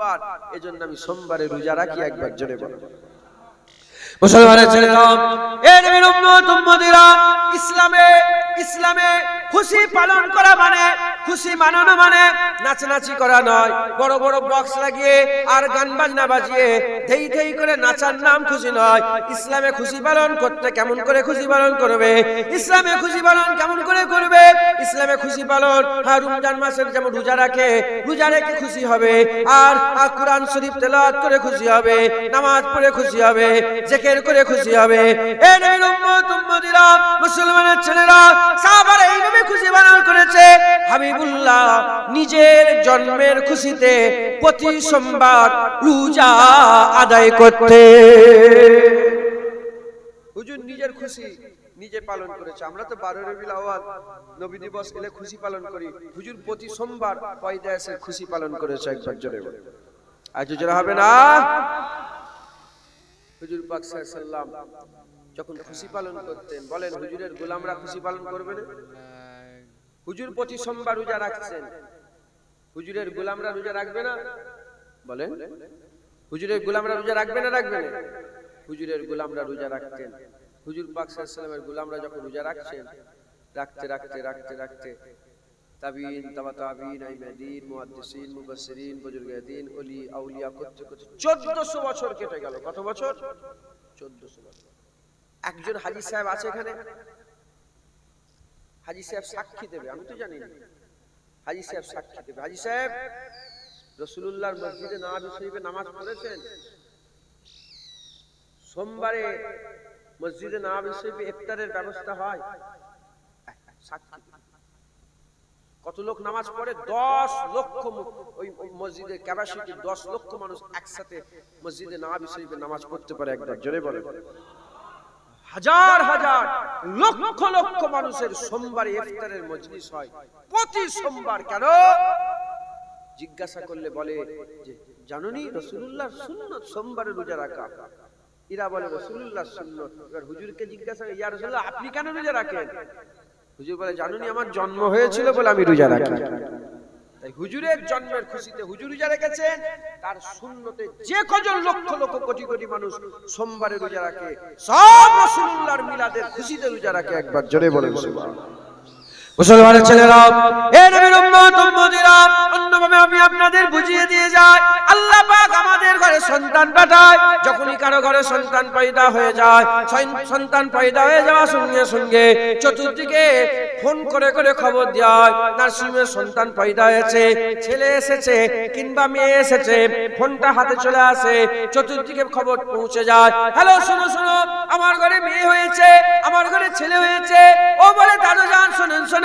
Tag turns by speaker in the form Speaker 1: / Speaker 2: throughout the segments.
Speaker 1: সোমবার, এজন্য আমি সোমবারে রোজা রাখি। একবার জোরে বলো।
Speaker 2: মুসলমানের ছেলেরা, এ নবীর উম্মত উম্মতিরা, ইসলামে খুশি পালন করা মানে, খুশি মানানো মানে নাচানাচি করা নয়। বড় বড় বক্স লাগিয়ে আর গান বাজনা বাজিয়ে ধেই ধেই করে নাচার নাম খুশি নয়। ইসলামে খুশি পালন করতে কেমন করে খুশি পালন করবে? ইসলামে খুশি পালন কেমন করে করবে? ইসলামে খুশি পালন, রমজান মাসের যেমন রোজা রাখে, রোজা রেখে খুশি হবে, আর কোরআন শরীফ তেলাওয়াত করে খুশি হবে, নামাজ পড়ে খুশি হবে, জিকির করে খুশি হবে। এ নবীর উম্মত উম্মতিরা, মুসলমানের ছেলেরা, সাহাবারা এইভাবে খুশি পালন করেছে। হাবিবুল্লাহ নিজের জন্মের খুশিতে প্রতি সোমবার রোজা আদায় করতে।
Speaker 1: হুজুর নিজের খুশি নিজে পালন করেছে। আমরা তো 12 রবিউল আউয়াল নবী দিবস এলে খুশি পালন করি। হুজুর প্রতি সোমবার পয়দাসের খুশি পালন করেছে। একবার জোরে বলো। আজ জোরে হবে না? হুজুর পাক সাল্লাল্লাহু আলাইহি সাল্লাম যখন খুশি পালন করতেন, বলেন হুজুরের গোলামরা খুশি পালন করবে না? হুজুর প্রতি সোমবার রোজা রাখছেন, হুজুরের গোলামরা রোজা রাখবে না? বলেন হুজুরের গোলামরা রোজা রাখবে না? রাখবে না? হুজুরের গোলামরা রোজা রাখতেন। হুজুর পাক সাল্লাল্লাহু আলাইহি সাল্লামের গোলামরা যখন রোজা রাখছেন, রাখতে রাখতে রাখতে রাখতে তাবিঈন, তাবা তাবিঈন, আইমাদিন, মুহাদ্দিসিন, মুফাসসিরিন, বুজুর্গাদিন, ওলি আউলিয়া করতে করতে 1400 বছর কেটে গেল। কত বছর? 1400 বছর। একজন হাজী সাহেব আছে এখানে, হাজী সাহেব সাক্ষী দেবে, আমি তো জানি না। হাজী সাহেব সাক্ষী দেবে। হাজী সাহেব রাসূলুল্লাহর মসজিদে নববী শরীফে নামাজ পড়েছেন? সোমবারে মসজিদে নববী শরীফে ইফতারের ব্যবস্থা হয়? সাক্ষী। কত লোক নামাজ পড়ে? 10 লক্ষ। ওই মসজিদের ক্যাপাসিটি 10 লক্ষ মানুষ একসাথে মসজিদে নববী শরীফে নামাজ পড়তে পারে। একবার জোরে বলেন। হাজার হাজার লক্ষ লক্ষ মানুষের সোমবারে ইফতারের মজলিস হয় প্রতি সোমবার। কেন জিজ্ঞাসা করলে বলে যে জানোনি রাসূলুল্লাহর সুন্নাত সোমবারে রোজা রাখা। এরা বলে রাসূলুল্লাহর সুন্নাত। এবার হুজুরকে জিজ্ঞাসা, ইয়া রাসূলুল্লাহ আপনি কেন রোজা রাখেন? হুজুর বলে জানোনি আমার জন্ম হয়েছিল বলে আমি রোজা রাখি। তাই হুজুরের জন্মের খুশিতে হুজুর রোজা রেখেছেন, তার সুন্নতে যে কজন লক্ষ লক্ষ কোটি কোটি মানুষ সোমবারে রোজা রাখে, সব রাসূলুল্লাহর মিলাদের খুশিতে রোজা রাখে। একবার জোরে বলেন সুবহানাল্লাহ।
Speaker 2: মুসলমানের ছেলেরা, এ নবীর উম্মত উম্মতিরা, অন্যভাবে আমি আপনাদের বুঝিয়ে দিয়ে যাই। আল্লাহ পাক আমাদের ঘরে সন্তান পাঠায়। যখনই কারো ঘরে সন্তান পয়দা হয়ে যায়, সন্তান পয়দা হয়ে যাওয়ার সঙ্গে সঙ্গে চতুর্দিকে ফোন করে করে খবর দেয় নার্সিংহোমে সন্তান পয়দা হয়েছে, ছেলে এসেছে কিংবা মেয়ে এসেছে। ফোনটা হাতে চলে আসে, চতুর্দিকে খবর পৌঁছে যায়। হ্যালো, শোনো শোনো, আমার ঘরে মেয়ে হয়েছে, আমার ঘরে ছেলে হয়েছে। ও বলে দাদু জান শোনেন শোনেন,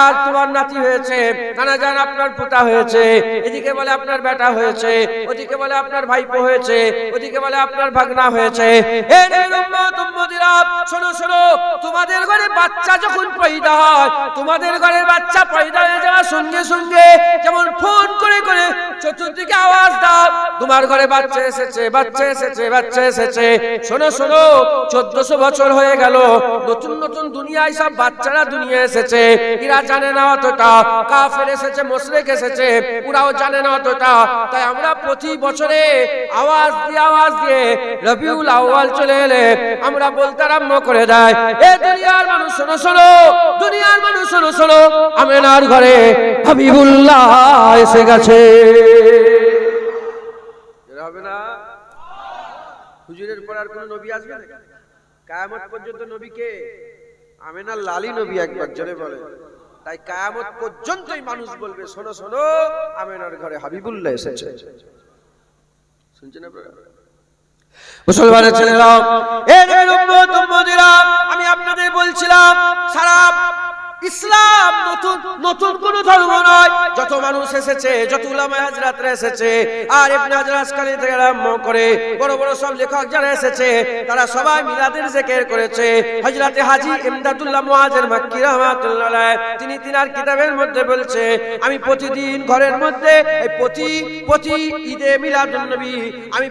Speaker 2: আর তোমার নাতি হয়েছে, নানা জান আপনার পোতা হয়েছে, এদিকে বলে আপনার বেটা হয়েছে, ওদিকে বলে আপনার ভাইপো হয়েছে, ওদিকে বলে আপনার ভাগনা হয়েছে। এ নবীর উম্মত উম্মতিরা, শোনো শোনো, তোমাদের ঘরে বাচ্চা যখন পয়দা হয়, তোমাদের ঘরের বাচ্চা পয়দা হয়ে যাওয়ার সঙ্গে সঙ্গে যেমন ফোন করে করে চতুর্দিকে আওয়াজ দাও তোমার ঘরে বাচ্চা এসেছে, বাচ্চা এসেছে, বাচ্চা এসেছে। শোনো শোনো, 1400 বছর হয়ে গেল, নতুন নতুন দুনিয়ায় সব বাচ্চারা দুনিয়া এসেছে। এরা জানে না অতটা, কাফের এসেছে, মুশরিক এসেছে, ওরাও জানে না অতটা। তাই আমরা প্রতি বছরে আওয়াজ দিয়ে রবিউল আউয়াল চলে এলে আমরা বলতে আরম্ভ করে দেয়, এ দুনিয়ার মানুষ শোনো শোনো, দুনিয়ার মানুষ শোনো শোনো, আমেনার ঘরে হাবিবুল্লাহ এসে গেছে।
Speaker 1: হবে না? হুজুরের পর আর কোন নবী আসবে না কিয়ামত পর্যন্ত? নবীকে আমেনার লালি নবী। একবার জোরে বলে। তাই কিয়ামত পর্যন্তই মানুষ বলবে শোনো শোনো, আমেনার ঘরে হাবিবুল্লাহ এসেছে। শুনছেন আপনারা?
Speaker 2: মুসলমানের ছেলেরা, এ নবীর উম্মত উম্মতিরা, আমি আপনাদের বলছিলাম সারা ইসলাম নতুন নতুন কোন ধর্ম নয়। যত মানুষ এসেছে, যত উলামায়ে হাজরাতরা এসেছে, আর ইবনে হাজার আসকালী থেকে আরম্ভ করে বড় বড় সব লেখক যারা এসেছে, তারা সবাই মিলাদের জিকির করেছে। হযরতে হাজী ইমদাদুল্লাহ মুআজ্জের মাক্কি রাহমাতুল্লাহ আলাইহি তিনি তিনার কিতাবের মধ্যে বলছে, আমি প্রতিদিন ঘরের মধ্যে প্রতি ঈদে মিলাদুন নবী, আমি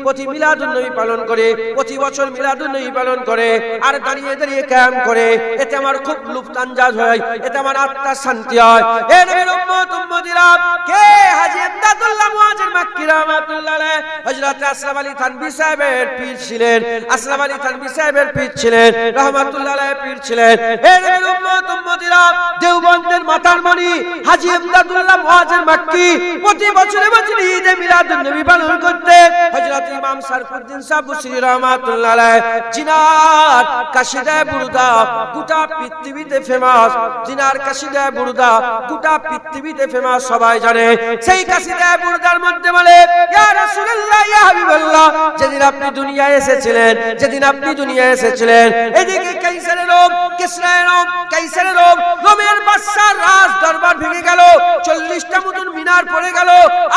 Speaker 2: প্রতি মিলাদুন নবী পালন করে, প্রতি বছর মিলাদুন নবী পালন করে আর দাঁড়িয়ে দাঁড়িয়ে কিয়াম করে। এতে আমার খুব লুৎফ আনজাজ মিলাদ হয়, এতে আমার আত্মার শান্তি হয়। এ নবীর উম্মত উম্মতিরা, কে হাজী ইমদাদুল্লাহ মুহাজির মাক্কি রাহমাতুল্লাহ আলাইহি হযরত আশরাফ আলী থানভী সাহেবের পীর ছিলেন। আশরাফ আলী থানভী সাহেবের পীর ছিলেন, রাহমাতুল্লাহ আলাইহি পীর ছিলেন। এ নবীর উম্মত উম্মতিরা, দেওবন্দের মাতার মণি হাজী ইমদাদুল্লাহ মুহাজির মাক্কি প্রতি বছরে বছরে ঈদে মিলাদুন নবী পালন করতে হযরত ইমাম শরফুদ্দীন সাহেব বুসরি রাহমাতুল্লাহ আলাইহি জিনার কাশিদায়ে বুরদা গোটা পৃথিবীতে ফেমাস, জিনার কাশিদায়ে বুরদা গোটা পৃথিবীতে ফেমাস, সবাই জানে। সেই কাশিদায়ে বুরদার মধ্যে বলে, ইয়া রাসূলুল্লাহ ইয়া হাবিবাল্লাহ, যেদিন আপনি দুনিয়ায় এসেছিলেন, যেদিন আপনি দুনিয়ায় এসেছিলেন, এদিকে কাইসারের রোম, কিসরায়ের রোম, কাইসারের রোম, রোমের বাদশার রাজ দরবার ভেঙে গেল, 40টা মতন মিনার পড়ে গেল,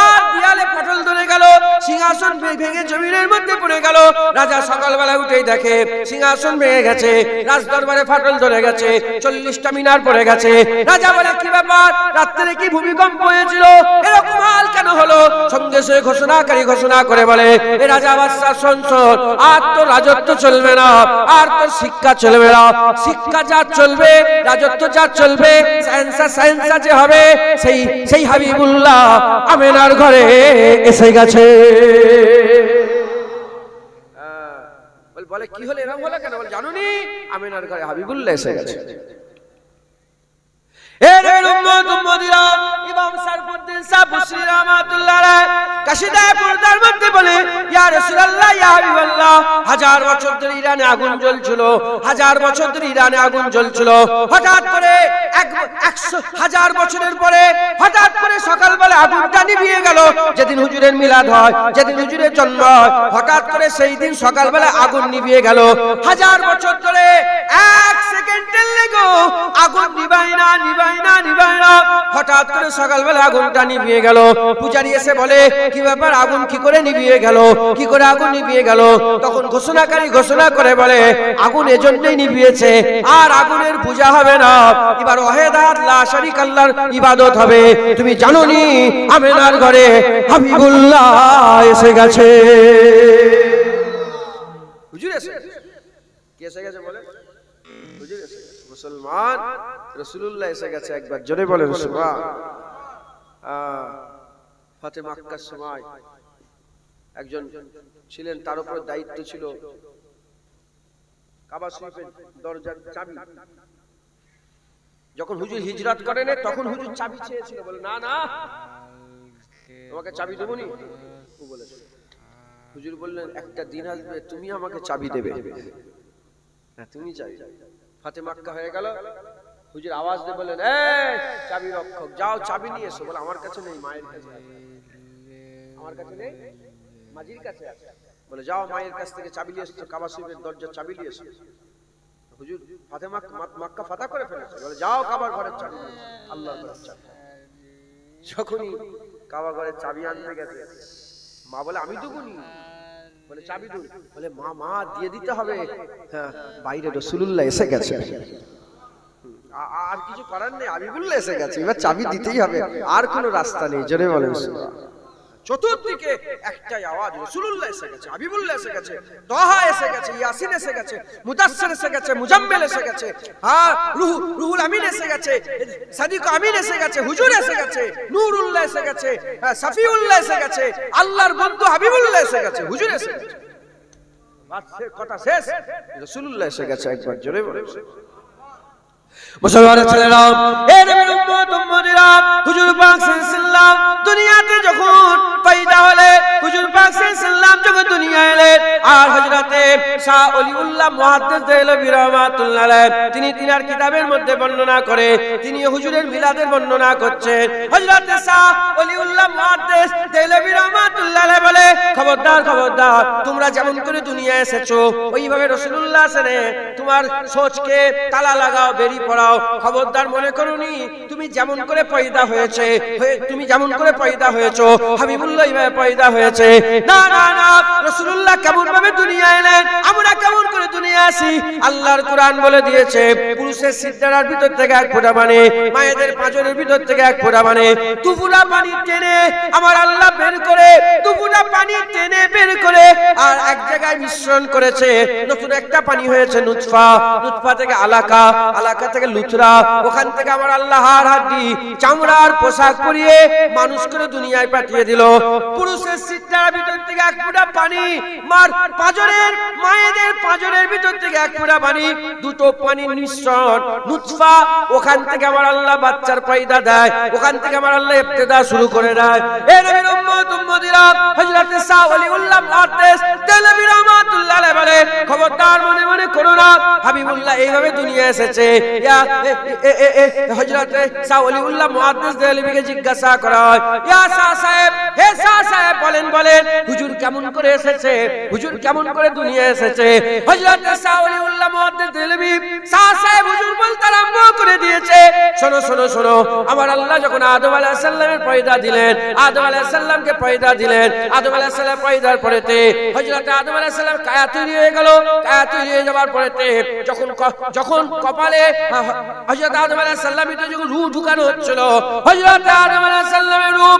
Speaker 2: আর দেয়ালে ফাটল ধরে গেল, সিংহাসন ভেঙে জমিনের মধ্যে পড়ে গেল। রাজা সকালবেলা উঠেই দেখে সিংহাসন ভেঙে গেছে, রাজ দরবারে ফাটল ধরে গেছে, 40টা মিনার পড়ে গেছে। রাজা বলে, কি ব্যাপার, রাত্রে কি ভূমিকম্প হয়েছিল, এরকম হাল কেন হলো? সঙ্গে সঙ্গে ঘোষণাকারী ঘোষণা করে বলে, এ রাজা বাদশা সংসদ, আর তো রাজত্ব চলবে না, আর তো শিক্ষা চলবে না। শিক্ষা যা চলবে, রাজত্ব যা চলবে, সায়েন্সা যে হবে, সেই হাবিবুল্লাহ আমেনার ঘরে এসে গেছে। বলে, কি হলো, এরকম হলো কেন? বলে, জানুনি, আমেনার ঘরে হাবিবুল্লাহ এসে গেছে। এর উম্মত উম্মতিরা, ইমাম শরফুদ্দীন সাহেব বুসরি রাহমাতুল্লাহ আলাইহি কাশিদায়ে বুরদার মধ্যে বলে, ইয়া রাসূলুল্লাহ ইয়া হাবিবাল্লাহ, 1000 বছর ধরে ইরানে আগুন জ্বলছিল, 1000 বছর ধরে ইরানে আগুন জ্বলছিল। হঠাৎ করে 1000 বছরের পরে হঠাৎ করে সকালবেলা আগুনটা নিভিয়ে গেল। যেদিন হুজুরের মিলাদ হয়, যেদিন হুজুরের জন্ম হয়, হঠাৎ করে সেই দিন সকালবেলা আগুন নিভিয়ে গেল। 1000 বছর ধরে 1 সেকেন্ডের লেগেও আগুন নিভায় না। হঠাৎ করে সকালবেলা আগুনটা নিভিয়ে গেল। পূজারী এসে বলে, কি ব্যাপার, আগুন কি করে নিভিয়ে গেল, কি করে আগুন নিভিয়ে গেল? তখন ঘোষণাকারী ঘোষণা করে বলে, আগুন এজন্যই নিভিয়েছে, আর আগুনের পূজা হবে না, এবার ওয়াহিদাত লা শারীকা আল্লাহর ইবাদত হবে। তুমি জানোনি আমেনার ঘরে হাবিবুল্লাহ এসে গেছে। হুজুর এসে গেছে। কে এসে গেছে বলে? হুজুর এসে গেছে। মুসলমান, রাসূলুল্লাহ এসে গেছে। একবার জোরে বলেন সুবহান। ফাতে মক্কার সময় একজন ছিলেন, তার উপর দায়িত্ব ছিল কাবা শরীফের দরজার চাবি। যখন হুজুর হিজরত করেন, তখন হুজুর চাবি চেয়েছিল, বলে, না না, তোমাকে চাবি দেবো নি। ও বলেছে, হুজুর বললেন, একটা দিন আসবে তুমি আমাকে চাবি দেবে, হ্যাঁ তুমি চাবি। ফাতে মক্কা হয়ে গেল। হুজুর আওয়াজ দিয়ে বলেন, এই চাবি রক্ষক, যাও চাবি নিয়ে এসো। বলে, আমার কাছে নেই, মায়ের কাছে আছে। আমার কাছে নেই, মাজির কাছে আছে। বলে, যাও মায়ের কাছ থেকে চাবি নিয়ে এসো, কাবা শরীফের দরজার চাবি নিয়ে এসো। হুজুর ফাতে মক্কা ফাতা করে ফেলেছে। বলে, যাও কাবার ঘরের চাবি নিয়ে এসো, আল্লাহর ঘরের চাবি। যখনই কাবা ঘরের চাবি আনতে গেছে, মা বলে, আমি দেবনি। বলে, চাবি দূর। বলে, মা দিয়ে দিতে হবে। হ্যাঁ, বাইরে রাসূলুল্লাহ এসে গেছে, আর কিছু করার নেই, হাবিবুল্লাহ এসে গেছে, এবার চাবি দিতেই হবে, আর কোনো রাস্তা নেই। জোরে বলেন সুবহান। চতুর্দিকে একটাই আওয়াজ, রাসূলুল্লাহ এসে গেছে, হাবিবুল্লাহ এসে গেছে, তাহা এসে গেছে, ইয়াসিন এসে গেছে, মুদাসসির এসে গেছে, মুজাম্মিল এসে গেছে, রুহুল আমিন এসে গেছে, সাদিক আমিন এসে গেছে, হুজুর এসে গেছে, নূরুল্লাহ এসে গেছে, সাফিউল্লাহ এসে গেছে, আল্লাহর বন্ধু হাবিবুল্লাহ এসে গেছে, হুজুর এসে গেছে। কথা শেষ, রাসূলুল্লাহ এসে গেছে। একবার জোরে বলেন মুসলমানের ছেলেরা, এ নবীর উম্মত উম্মতিরা, হুজুর পাক সাল্লাল্লাহু দুনিয়াতে যখন পয়দা হলেন, হুজুর পাক সাল্লাল্লাহু যখন দুনিয়ায় এলেন, আর হযরতে শাহ ওলিউল্লাহ মুহাদ্দিস দেহলভী রাহমাতুল্লাহ আলাইহি তিনি তিনার কিতাবের মধ্যে বর্ণনা করে, তিনি হুজুরের মিলাদের বর্ণনা করছেন। হযরতে শাহ ওলিউল্লাহ মুহাদ্দিস দেহলভী রাহমাতুল্লাহ আলাইহি বলে, খবরদার খবরদার, তোমরা যেমন করে দুনিয়ায় এসেছো ওইভাবে রাসূলুল্লাহ আসেনে, তোমার সোচকে তালা লাগাও, বেরি পড়াও। খবরদার মনে করুনি তুমি যেমন করে পয়দা হয়েছে, তুমি যেমন করে পয়দা হয়েছো হাবিবুল্লাহ এইভাবে পয়দা হয়েছে। না না না, রাসূলুল্লাহ কেমন ভাবে দুনিয়ায় এলেন, আমরা কেমন করে দুনিয়া আসি, আল্লাহর কোরআন বলে দিয়েছে, পুরুষের সিদ্দারার ভিতর থেকে এক ফোঁটা পানি, মায়েদের পাঁজরের ভিতর থেকে এক ফোঁটা পানি, দুফোঁটা পানি টেনে আমার আল্লাহ বের করে, দুফোঁটা পানি টেনে বের করে, আর আর এক জায়গায় মিশ্রণ করেছে, নতুন একটা পানি হয়েছে নুতফা, নুতফা থেকে আলাকা, আলাকা থেকে লুথরা, ওখান থেকে আমার আল্লাহ হাড় হাড্ডি চামড়ার পোশাক পরিয়ে মানুষ করে দুনিয়ায় পাঠিয়ে দিল। পুরুষের সিটটার ভিতর থেকে এক ফোঁটা পানি, মার পাঁজরের মায়েদের পাঁজরের ভিতর থেকে এক ফোঁটা পানি, দুটো পানির মিশ্রণ নুতফা, ওখান থেকে আমার আল্লাহ বাচ্চার পয়দা দেয়, ওখান থেকে আমার আল্লাহ ইবতিদা শুরু করে দেয়। এ নবীর উম্মত উম্মতিরা, হযরত শাহ ওলিউল্লাহ মুহাদ্দিস দেহলভী রাহমাতুল্লাহ আলাইহি বলে, খবরদার মনে মনে করো না হাবিবুল্লাহ এইভাবে দুনিয়া এসেছে। ইয়া হযরত শাহ ওলিউল্লাহ মুহাদ্দিস দেহলভীকে জিজ্ঞাসা করা হয়, ইয়া শাহ সাহেব, হে শাহ সাহেব বলেন বলেন হুজুর কেমন করে এসেছে, হুজুর কেমন করে দুনিয়া এসেছে? হযরত শাহ ওলিউল্লাহ মুহাদ্দিস দেহলভী শাহ সাহেব হুজুর বলতে আরম্ভ করে দিয়েছে, শোনো শোনো শোনো, আমার আল্লাহ যখন আদম আলাইহিস সালামের পয়দা দিলেন, আদম আলাইহিস সালামকে পয়দা দিলেন, আদম আলাইহিস সালাম পয়দার পরেতে হযরত আদম আলাইহিস সালাম কায়া তৈরি হয়ে গেল, কায়া তৈরি হয়ে যাওয়ার পরেতে যখন কপালে হযরত আদম আলাইহিস সালামের যখন রূহ ঢুকানো হচ্ছিল, হযরত আদম আলাইহিস সালামের রূহ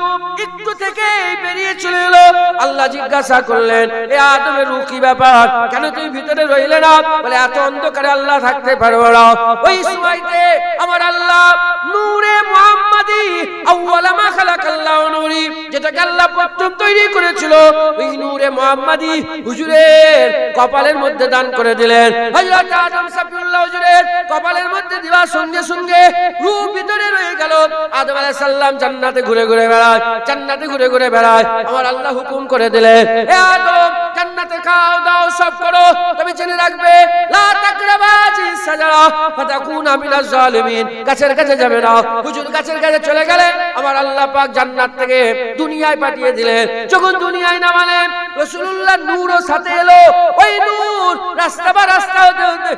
Speaker 2: একটু থেকে বেরিয়ে চলে এলো। আল্লাহ জিজ্ঞাসা করলেন, এ আদমের রূহ কি ব্যাপার, কেন তুমি ভিতরে রইলে না? বলে এত অন্ধকারে আল্লাহ থাকতে পারবো না। ওই সময়তে আমার আল্লাহ নূরে মুহাম্মাদি আউয়ালা মা খালাকাল্লাহু নূরি, যেটাকে আল্লাহ প্রথম তৈরি করেছিল, ওই নূরে মুহাম্মাদি হুজুরের কপালের মধ্যে দান করে দিলেন। হযরত আদম সাফিউল্লাহ হুজুরের কপালের মধ্যে দেওয়ার সঙ্গে সঙ্গে রূহ ভিতরে রয়ে গেল। আদম আলাইহিস সালাম জান্নাতে ঘুরে ঘুরে বেড়ায়, জান্নাতে ঘুরে ঘুরে বেড়ায়। আমার আল্লাহ হুকুম করে দিলেন, হে আদম জান্নাতে খাও দাও সব করো, তবে জেনে রাখবে লা তাকরাবা হাযিহিস সাজারা ফাতাকুনা মিনাজ জালিমিন, গাছের কাছে যাবে না। হুজুর গাছের কাছে চলে গেলে আমার আল্লাহ পাক জান্নাত থেকে দুনিয়ায় পাঠিয়ে দিলেন। যখন দুনিয়ায় নামালেন, রাসূলুল্লাহ নূরও সাথে এলো। ওই নূর রাস্তা বা রাস্তা হতে হতে,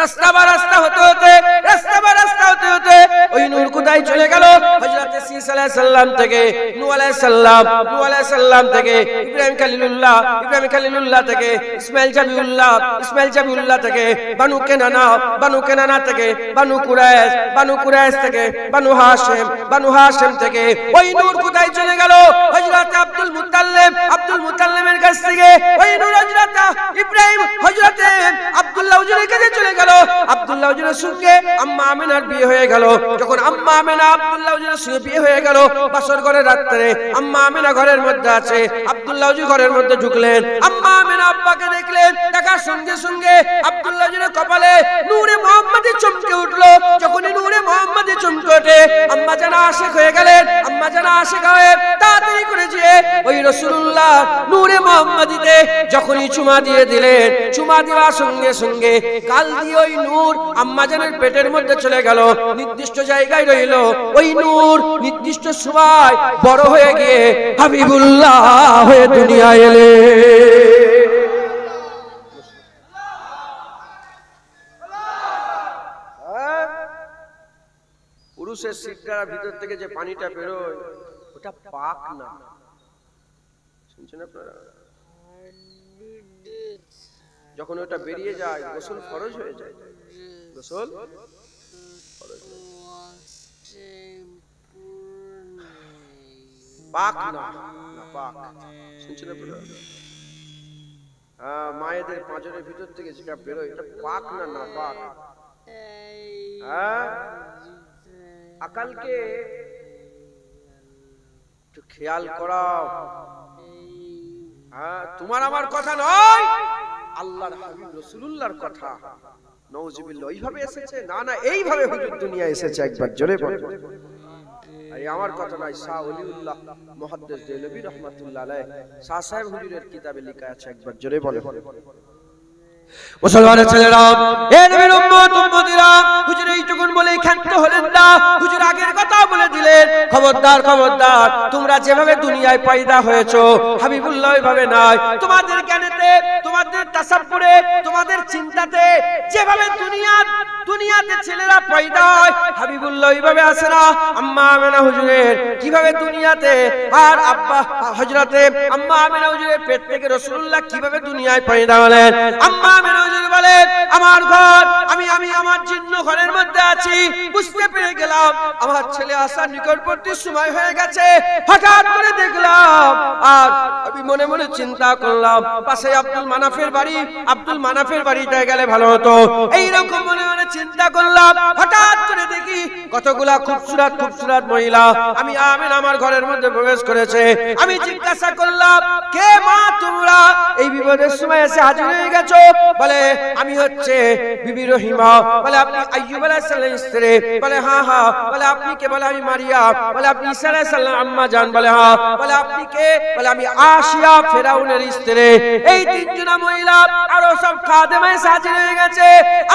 Speaker 2: রাস্তা বা রাস্তা হতে হতে, রাস্তা বা রাস্তা হতে হতে ওই নূর কোথায় চলে গেল? হযরত ঈসা আলাইহিস সালাম থেকে নূহ আলাইহিস সালাম, নূহ আলাইহিস সালাম থেকে ইব্রাহিম খলিলুল্লাহ, ইব্রাহিম খলিলুল্লাহ থেকে ইসমাঈল জাবিউল্লাহ, ইসমাঈল জাবিউল্লাহ থেকে বানু কেনানা, বানু কেনানা থেকে বানু কুরাইশ, বানু কুরাইশ থেকে বানু হাশিম, বানু হাশিম থেকে ওই নূর কোথায় চলে গেল? হযরত আব্দুল মুত্তালিব, আব্দুল মুত্তালিবের কাছ থেকে ওই নূর হযরত ইব্রাহিম, হযরত আব্দুল্লাহ হুজুরের কাছে চলে গেল। আব্দুল্লাহ হুজুরের সঙ্গে আম্মা আমিনার বিয়ে হয়ে গেল। যখন আম্মা আমিনা আব্দুল্লাহ হুজুরের সঙ্গে বিয়ে হয়ে গেল, বাসর ঘরের রাত্রে আম্মা আমিনা ঘরের মধ্যে আছে, আব্দুল্লাহ হুজুর ঘরের মধ্যে ঢুকলেন। আম্মা আমিনা আব্বাকে দেখলেন, দেখার সঙ্গে সঙ্গে আব্দুল্লাহ হুজুরের কপালে নূরে মুহাম্মাদি চমকে উঠলো। যখনই নূরে মুহাম্মাদি চমকে ওঠে, আম্মা জানা আশিক হয়ে গেলেন। আম্মা জানা আশিক হয়ে তাড়াতাড়ি করে যেয়ে ওই রাসূলুল্লাহ নূরে মুহাম্মাদিতে যখনই চুমা দিয়ে দিলেন, চুমা দেওয়ার সঙ্গে সঙ্গে গাল দিয়ে ওই নূর আম্মা জানের পেটের মধ্যে চলে গেল, নির্দিষ্ট জায়গায় রইল। ওই নূর নির্দিষ্ট সময় বড় হয়ে গিয়ে হাবিবুল্লাহ হয়ে দুনিয়ায় এলে।
Speaker 1: পুরুষের সিটটার ভিতর থেকে যে পানিটা বেরোয় ওটা পাক না, শুনছেন আপনারা? যখন ওটা বেরিয়ে যায় গোসল ফরজ হয়ে যায়, গোসল ফরজ হয়ে যায়। পাক না, না পাক, শুনছেন আপনারা? মায়েদের পাঁজরের ভিতর থেকে যেটা বেরোয় এটা পাক না, না পাক। আকালকে একটু খেয়াল করাও। তোমার আমার কথা নয়, আল্লাহর হাবিব রাসূলুল্লাহর কথা। নাউজুবিল্লাহ, এইভাবে এসেছে না, না এইভাবে হুজুর দুনিয়া এসেছে। একবার জোরে বল। এই আমার কথা নয়, শাহ ওলিউল্লাহ মুহাদ্দিস দেহলভী রাহমাতুল্লাহ আলাইহি শাহ সাহেব হুজুরের কিতাবে লেখা আছে। একবার জোরে বলে।
Speaker 2: মুসলমানের ছেলেরা, এ নবীর উম্মত উম্মতিরা, হুজুর এইটুকুন বলেই ক্ষান্ত হলেন না। হুজুর আগের কথা বলে দিলেন, খবরদার খবরদার, তোমরা যেভাবে দুনিয়ায় পয়দা হয়েছো হাবিবুল্লাহ ওইভাবে নয়। তোমাদের জ্ঞানেতে, তোমাদের তাসাব্বুরে, তোমাদের চিন্তাতে যেভাবে দুনিয়াতে ছেলেরা পয়দা হয় হাবিবুল্লাহ ওইভাবে আসে না। আম্মা আমিনা হুজুরের কিভাবে দুনিয়াতে, আর আব্বা হযরতে আম্মা আমিনা হুজুরের পেট থেকে রাসূলুল্লাহ কিভাবে দুনিয়ায় পয়দা হলেন। আম্মা আমিনা হুজুর বলেন, আমার ঘর, আমি আমার জিন্ন ঘরের মধ্যে আছি, বুঝতে পেরে গেলাম আমার ছেলে আসার নিকটবর্তী সময় হয়ে গেছে। হঠাৎ করে দেখলাম আর আমি মনে মনে চিন্তা করলাম পাশে আব্দুল মানাফের বাড়ি, আব্দুল মানাফের বাড়িটায় গেলে ভালো হতো। এইরকম মনে মনে চিন্তা করলাম, হঠাৎ করে দেখি কতগুলা খুবসুরত খুবসুরত মহিলা আমি আমেনা আমার ঘরের মধ্যে প্রবেশ করেছে। আমি জিজ্ঞাসা করলাম, কে মা তোমরা এই বিপদের সময় এসে হাজির হয়ে গেছো? বলে আমি হচ্ছে বিবি রহিমা। বলে আপনি আইয়ুব আলাইহিস সালামের স্ত্রী? বলে হ্যাঁ হ্যাঁ। বলে আপনি কে? বলে আমি মারিয়াম। বলে আপনি ঈসা আলাইহিস সালাম আম্মা জান? বলে হ্যাঁ। বলে আপনি কে? বলে আমি আসিয়া ফেরাউনের স্ত্রী। এই তিনজনা মহিলা আরো সব খাদেমা এসে হাজির হয়ে গেছে।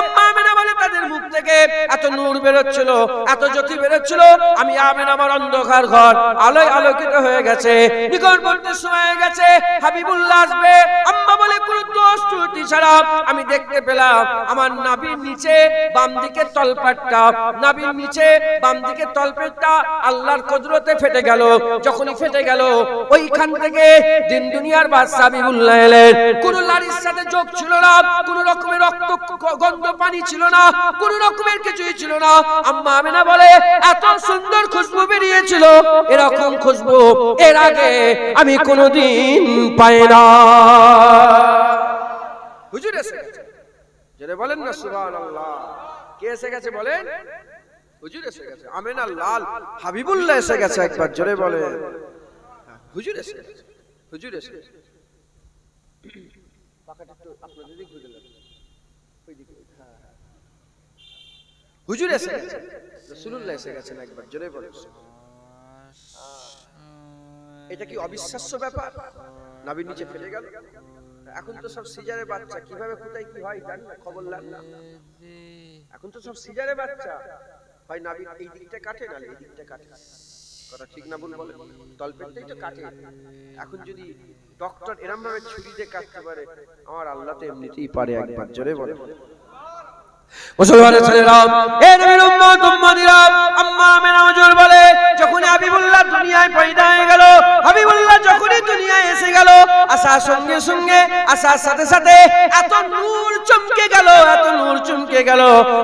Speaker 2: আম্মা আমেনা বলে তাদের মুখ থেকে এত নূর বেরোচ্ছিল, এত জ্যোতি বেরোচ্ছিল, আমি আমেনা আমার অন্ধকার ঘর আলোয় আলোকিত হয়ে গেছে। নিকটবর্তী সময় হয়ে গেছে, হাবিবুল্লাহ আসবে। আম্মা বলে কোন দোষ ত্রুটি ছাড়া আমি দেখতে পেলাম আমার নাভির নিচে বাম দিকে তলপেটটা, নাভির নিচে বাম দিকে তলপেটটা আল্লাহর কুদরতে ফেটে গেল। যখনই ফেটে গেল, ওইখান থেকে দিন দুনিয়ার বাদশা হাবিবুল্লাহ এলেন। কোন নারীর সাথে যোগ ছিল না, কোন রকমের রক্ত গন্ধ পানি ছিল না, কোন রকমের কিছুই ছিল না। আম্মা আমেনা বলে এত সুন্দর খুশবু বেরিয়েছিল, এরকম খুশবু এর আগে আমি কোনোদিন পাই না। হুজুর এসে গেছে, জোরে বলেন না সুবহানাল্লাহ। কে এসে গেছে বলেন? হুজুর এসে গেছে। আমেনা লাল হাবিবুল্লাহ এসে গেছে, একবার জোরে বলেন। হুজুর এসে গেছে, হুজুর এসে গেছে। পাকাটা একটু আপনাদের দিকে ঘুরে লাগবে, ওই দিকে। হ্যাঁ হ্যাঁ, হুজুর এসে গেছে, রাসূলুল্লাহ এসে গেছেন, একবার জোরে বলেন। এটা কি অবিশ্বাস্য ব্যাপার? নাভির নিচে ফেটে গেল। এখন তো সব সিজারে বাচ্চা, কিভাবে কোথায় কি হয় জানি না, খবর লাগলাম না। এখন তো সব সিজারে বাচ্চা হয়, নাভির এই দিকটা কাটে না এই দিকটা কাটে। কথা ঠিক না ভুল বলে? তলপেটটাই তো কাটে। এখন যদি ডক্টর এরকম ভাবে ছুরি দিয়ে কাটতে পারে, আমার আল্লাহ তো এমনিতেই পারে, একবার জোরে বলে। মুসলমানের ছেলেরা, এ নবীর উম্মত উম্মতিরা, আম্মা আমেনা হুজুর বলে যখন হাবিবুল্লাহ দুনিয়ায় পয়দা হয়ে গেল, হাবিবুল্লাহ যখনই দুনিয়ায় এসে গেল, আসার সঙ্গে সঙ্গে আসার সাথে সাথে এত নূর চমকে গেল, এত নূর চমকে গেল।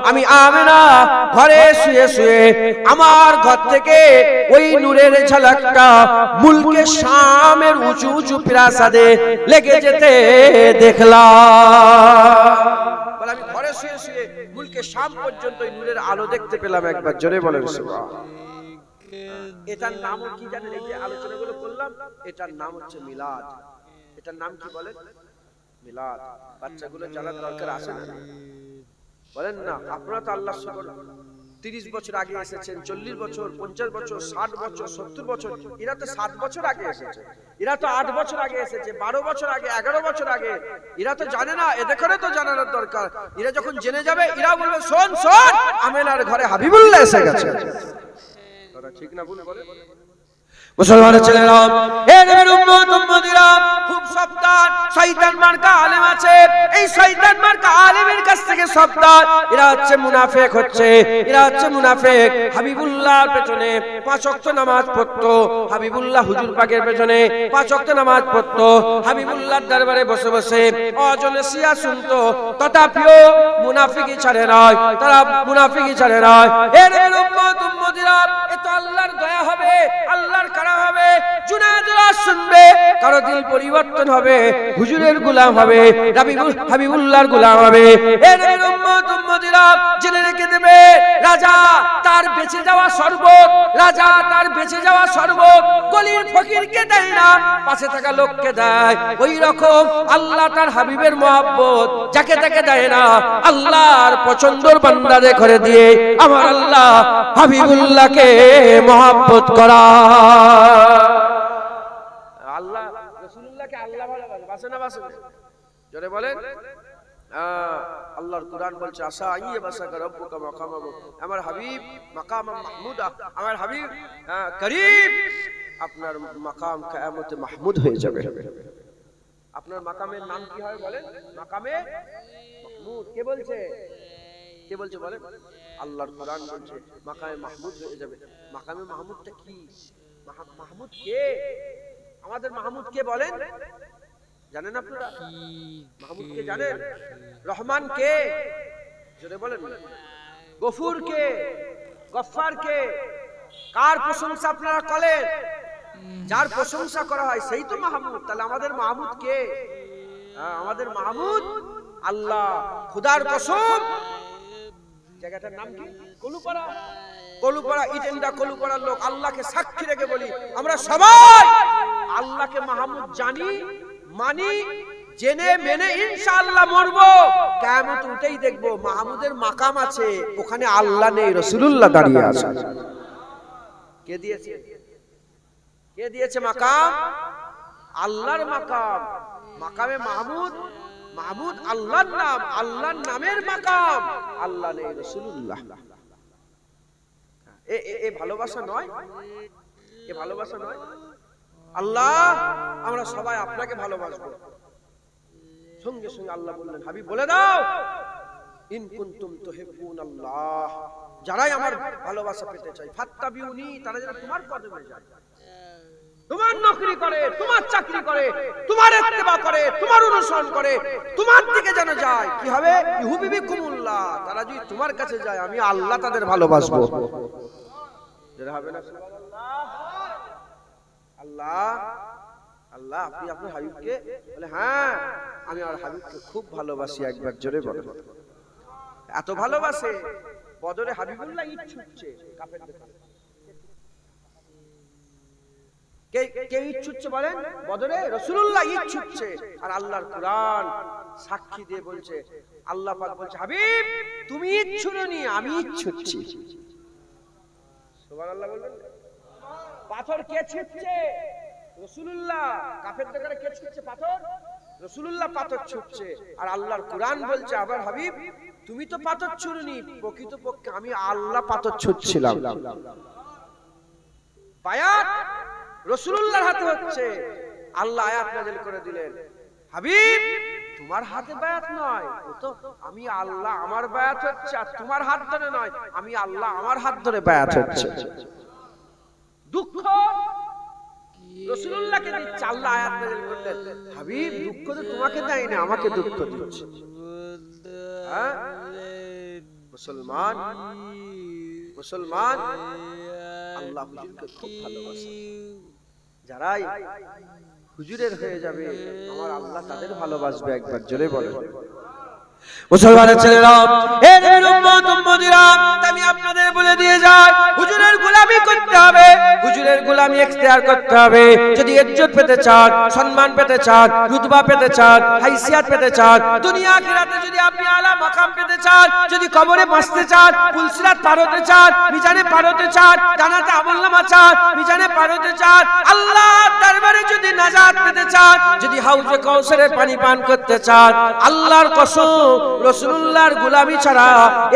Speaker 2: আমি আমেনা ঘরে শুয়ে শুয়ে আমার ঘর থেকে ওই নূরের ঝলকটা মুলকে শামের উঁচু উঁচু প্রাসাদে লেগে যেতে দেখলাম। বলে আমি ঘরে শুয়ে শুয়ে মুলকে শাম পর্যন্ত এই নূরের আলো দেখতে পেলাম, একবার জোরে বলেন সুবহানাল্লাহ। এটার নাম কি জানেন? এই যে আলোচনাগুলো করলাম, এটার নাম হচ্ছে মিলাদ। এটার নাম কি বলেন? মিলাদ। বাচ্চাগুলো জানার দরকার আছে না? বলেন না? আপনারা তো আল্লাহর শুকর 30 বছর আগে এসেছেন, 40 বছর, 50 বছর, 60 বছর, 70 বছর। এরা তো 7 বছর আগে এসেছে, এরা তো 8 বছর আগে এসেছে, 12 বছর আগে, 11 বছর আগে। এরা তো জানে না, এদের করে তো জানানোর দরকার। এরা যখন জেনে যাবে, এরা বলবে শোন শোন, আমেনার ঘরে হাবিবুল্লাহ এসে গেছে। কথা ঠিক না ভুল বলে? মুসলমানের ছেলেরা, এ নবীর উম্মত উম্মতিরা, খুব সাবধান। শয়তান মার্কা আলেম আছে, এই শয়তান মার্কা আলেমের কাছ থেকে সাবধান। এরা হচ্ছে মুনাফিক, হচ্ছে এরা হচ্ছে মুনাফিক। হাবিবুল্লাহর পেছনে 5 ওয়াক্ত নামাজ পড়তো, হাবিবুল্লাহ হুজুর পাকের পেছনে 5 ওয়াক্ত নামাজ পড়তো, হাবিবুল্লাহর দরবারে বসে বসে অজনে সিয়া শুনতো। তথাপিও মুনাফিকই ছাড়ে নয়, তারা মুনাফিকই ছাড়ে নয়। এ নবীর উম্মত উম্মতিরা, এ তো আল্লাহর দয়া হবে, আল্লাহর হবে। জুনায়েদের আওয়াজ শুনবে, কারো দিল পরিবর্তন হবে, হুজুরের গোলাম হবে, হাবিবুল্লাহর গোলাম হবে। এর উম্মত উম্মতিরা জেনে রেখে দেবে, রাজা তার বেঁচে যাওয়া শরবত, রাজা তার বেঁচে যাওয়া শরবত গলির ফকিরকে দেয় না, পাশে থাকা লোককে দেয়। ওই রকম আল্লাহ তার হাবিবের মহব্বত যাকে তাকে দেয় না, আল্লাহর পছন্দের বান্দাদের করে দিয়ে আমার আল্লাহ হাবিবুল্লাহকে মহব্বত করা। আল্লাহ রাসূলুল্লাহকে আল্লাহ ভালোবাসে না বাসে? জোরে বলেন। আল্লাহর কুরআন বলছে আসা আইয়ে বাসাকা রব্বুকা মাকামাহু, আমার হাবিব মাকাম মাহমুদা, আমার হাবিব করিব, আপনার মাকাম কিয়ামতে মাহমুদ হয়ে যাবে। আপনার মাকামের নাম কি হয় বলেন? মাকামে মাহমুদ। কে বলছে? কে বলছে বলেন? আল্লাহর কুরআন বলছে মাকামে মাহমুদ হয়ে যাবে। মাকামে মাহমুদটা কি? মাহমুদ কে? আমাদের মাহমুদ কে বলেন? জানেন আপনারা? মাহমুদ কে জানেন? রহমান কে? জোরে বলেন। গফুর কে? গফফার কে? কার প্রশংসা আপনারা করেন?
Speaker 1: যার প্রশংসা করা হয় সেই তো মাহমুদ। তাহলে আমাদের মাহমুদ কে? আমাদের মাহমুদ আল্লাহ। খোদার কসম, জায়গাটার নাম কি? কলুপাড়া। কলুপাড়া, ইটেন্ডা কলুপাড়ার লোক আল্লাহকে সাক্ষী রেখে বলি, আমরা সবাই আল্লাহকে মাহমুদ জানি, মানি, জেনে মেনে ইনশাআল্লাহ মরবো। কিয়ামত উঠেই দেখবো মাহমুদের মাকাম আছে, ওখানে আল্লাহ নেই, রাসূলুল্লাহ দাঁড়িয়ে আছে। কে দিয়েছে? কে দিয়েছে মাকাম? আল্লাহর মাকাম। মাকামে মাহমুদ, মাহমুদ আল্লাহর নাম, আল্লাহর নামের মাকাম, আল্লাহ নেই, রাসূলুল্লাহ। এ ভালোবাসা নয়? এ ভালোবাসা নয়? আল্লাহ, আমরা সবাই আপনাকে ভালোবাসবো। সঙ্গে সঙ্গে আল্লাহ বললেন, হাবিব বলে দাও, ইন কুনতুম তুহিব্বুনাল্লাহ, যারাই আমার ভালোবাসা পেতে চায়, ফাত্তাবিউনি, তারা যেন তোমার কদমে যায়, তোমার নকরি করে, তোমার চাকরি করে, তোমার ইত্তেবা করে, তোমার অনুসরণ করে, তোমার দিকে যেন যায়। কি হবে? ইউহিব্বুকুমুল্লাহ, তারা যদি তোমার কাছে যায় আমি আল্লাহ তাদের ভালোবাসবো। যেটা হবে না সুবহানাল্লাহ। আল্লাহ, আল্লাহ আপনি আপনার হাবিবকে বলে, হ্যাঁ আমি আমার হাবিবকে খুব ভালোবাসি। একবার জোরে বলেন। এত ভালোবাসে, বদরে হাবিবুল্লাহ ইট ছুটছে কাফেরদের। কে ইট ছুটছে বলেন? বদরে রাসূলুল্লাহ ইট ছুটছে। আর আল্লাহর কুরআন সাক্ষী দিয়ে বলছে, আল্লাহ পাক বলছে, হাবিব তুমি ইট ছুড়োনি, আমি ইট ছুটছি। সুবহানাল্লাহ বলবেন। পাথর কে ছুটছে? রাসূলুল্লাহ। কাফেরদের কাছে কে ছুটছে পাথর? রাসূলুল্লাহ পাথর ছুটছে। আর আল্লাহর কুরআন বলছে, আবার হাবিব তুমি তো পাথর ছুড়োনি, প্রকৃতপক্ষে আমি আল্লাহ পাথর ছুটছিলাম। বায়াত রাসূলুল্লাহর হাতে হচ্ছে। আল্লাহ আয়াত নাযিল করে দিলেন, হাবিব তোমার হাতে বায়াত নয়, ও তো আমি আল্লাহ, আমার বায়াত হচ্ছে। আর তোমার হাত ধরে নয়, আমি আল্লাহ, আমার হাত ধরে বায়াত হচ্ছে। দুঃখ রাসূলুল্লাহকে দিচ্ছে। আল্লাহ আয়াত নাযিল করলেন, হাবিব দুঃখ তো তোমাকে দেয় না, আমাকে দুঃখ দিচ্ছে। হ্যাঁ মুসলমান, মুসলমান আল্লাহ হুজুরকে খুব ভালোবাসে। যারাই হুজুরের হয়ে যাবে আমার আল্লাহ তাদের ভালোবাসবে। একবার জোরে বলেন।
Speaker 2: মুসলমানের ছেলেরা, এ নবীর উম্মত উম্মতিরা, আমি আপনাদের বলে দিয়ে যাই, হুজুরের গোলামি করতে হবে, হুজুরের গোলামি ইখতিয়ার করতে হবে। যদি ইজ্জত পেতে চান, সম্মান পেতে চান, রুতবা পেতে চান, হাইসিয়াত পেতে চান, দুনিয়া আখিরাতে যদি আপনি আলা মাকাম পেতে চান, যদি কবরে বাঁচতে চান, পুলসিরাত পার হতে চান, মিজানে পার হতে চান, জান্নাতে আমলনামা চান, মিজানে পার হতে চান, আল্লাহর দরবারে যদি নাজাত পেতে চান, যদি হাউজে কাউসারের পানি পান করতে চান, আল্লাহর কসম রাসূলুল্লাহর গোলামি ছাড়া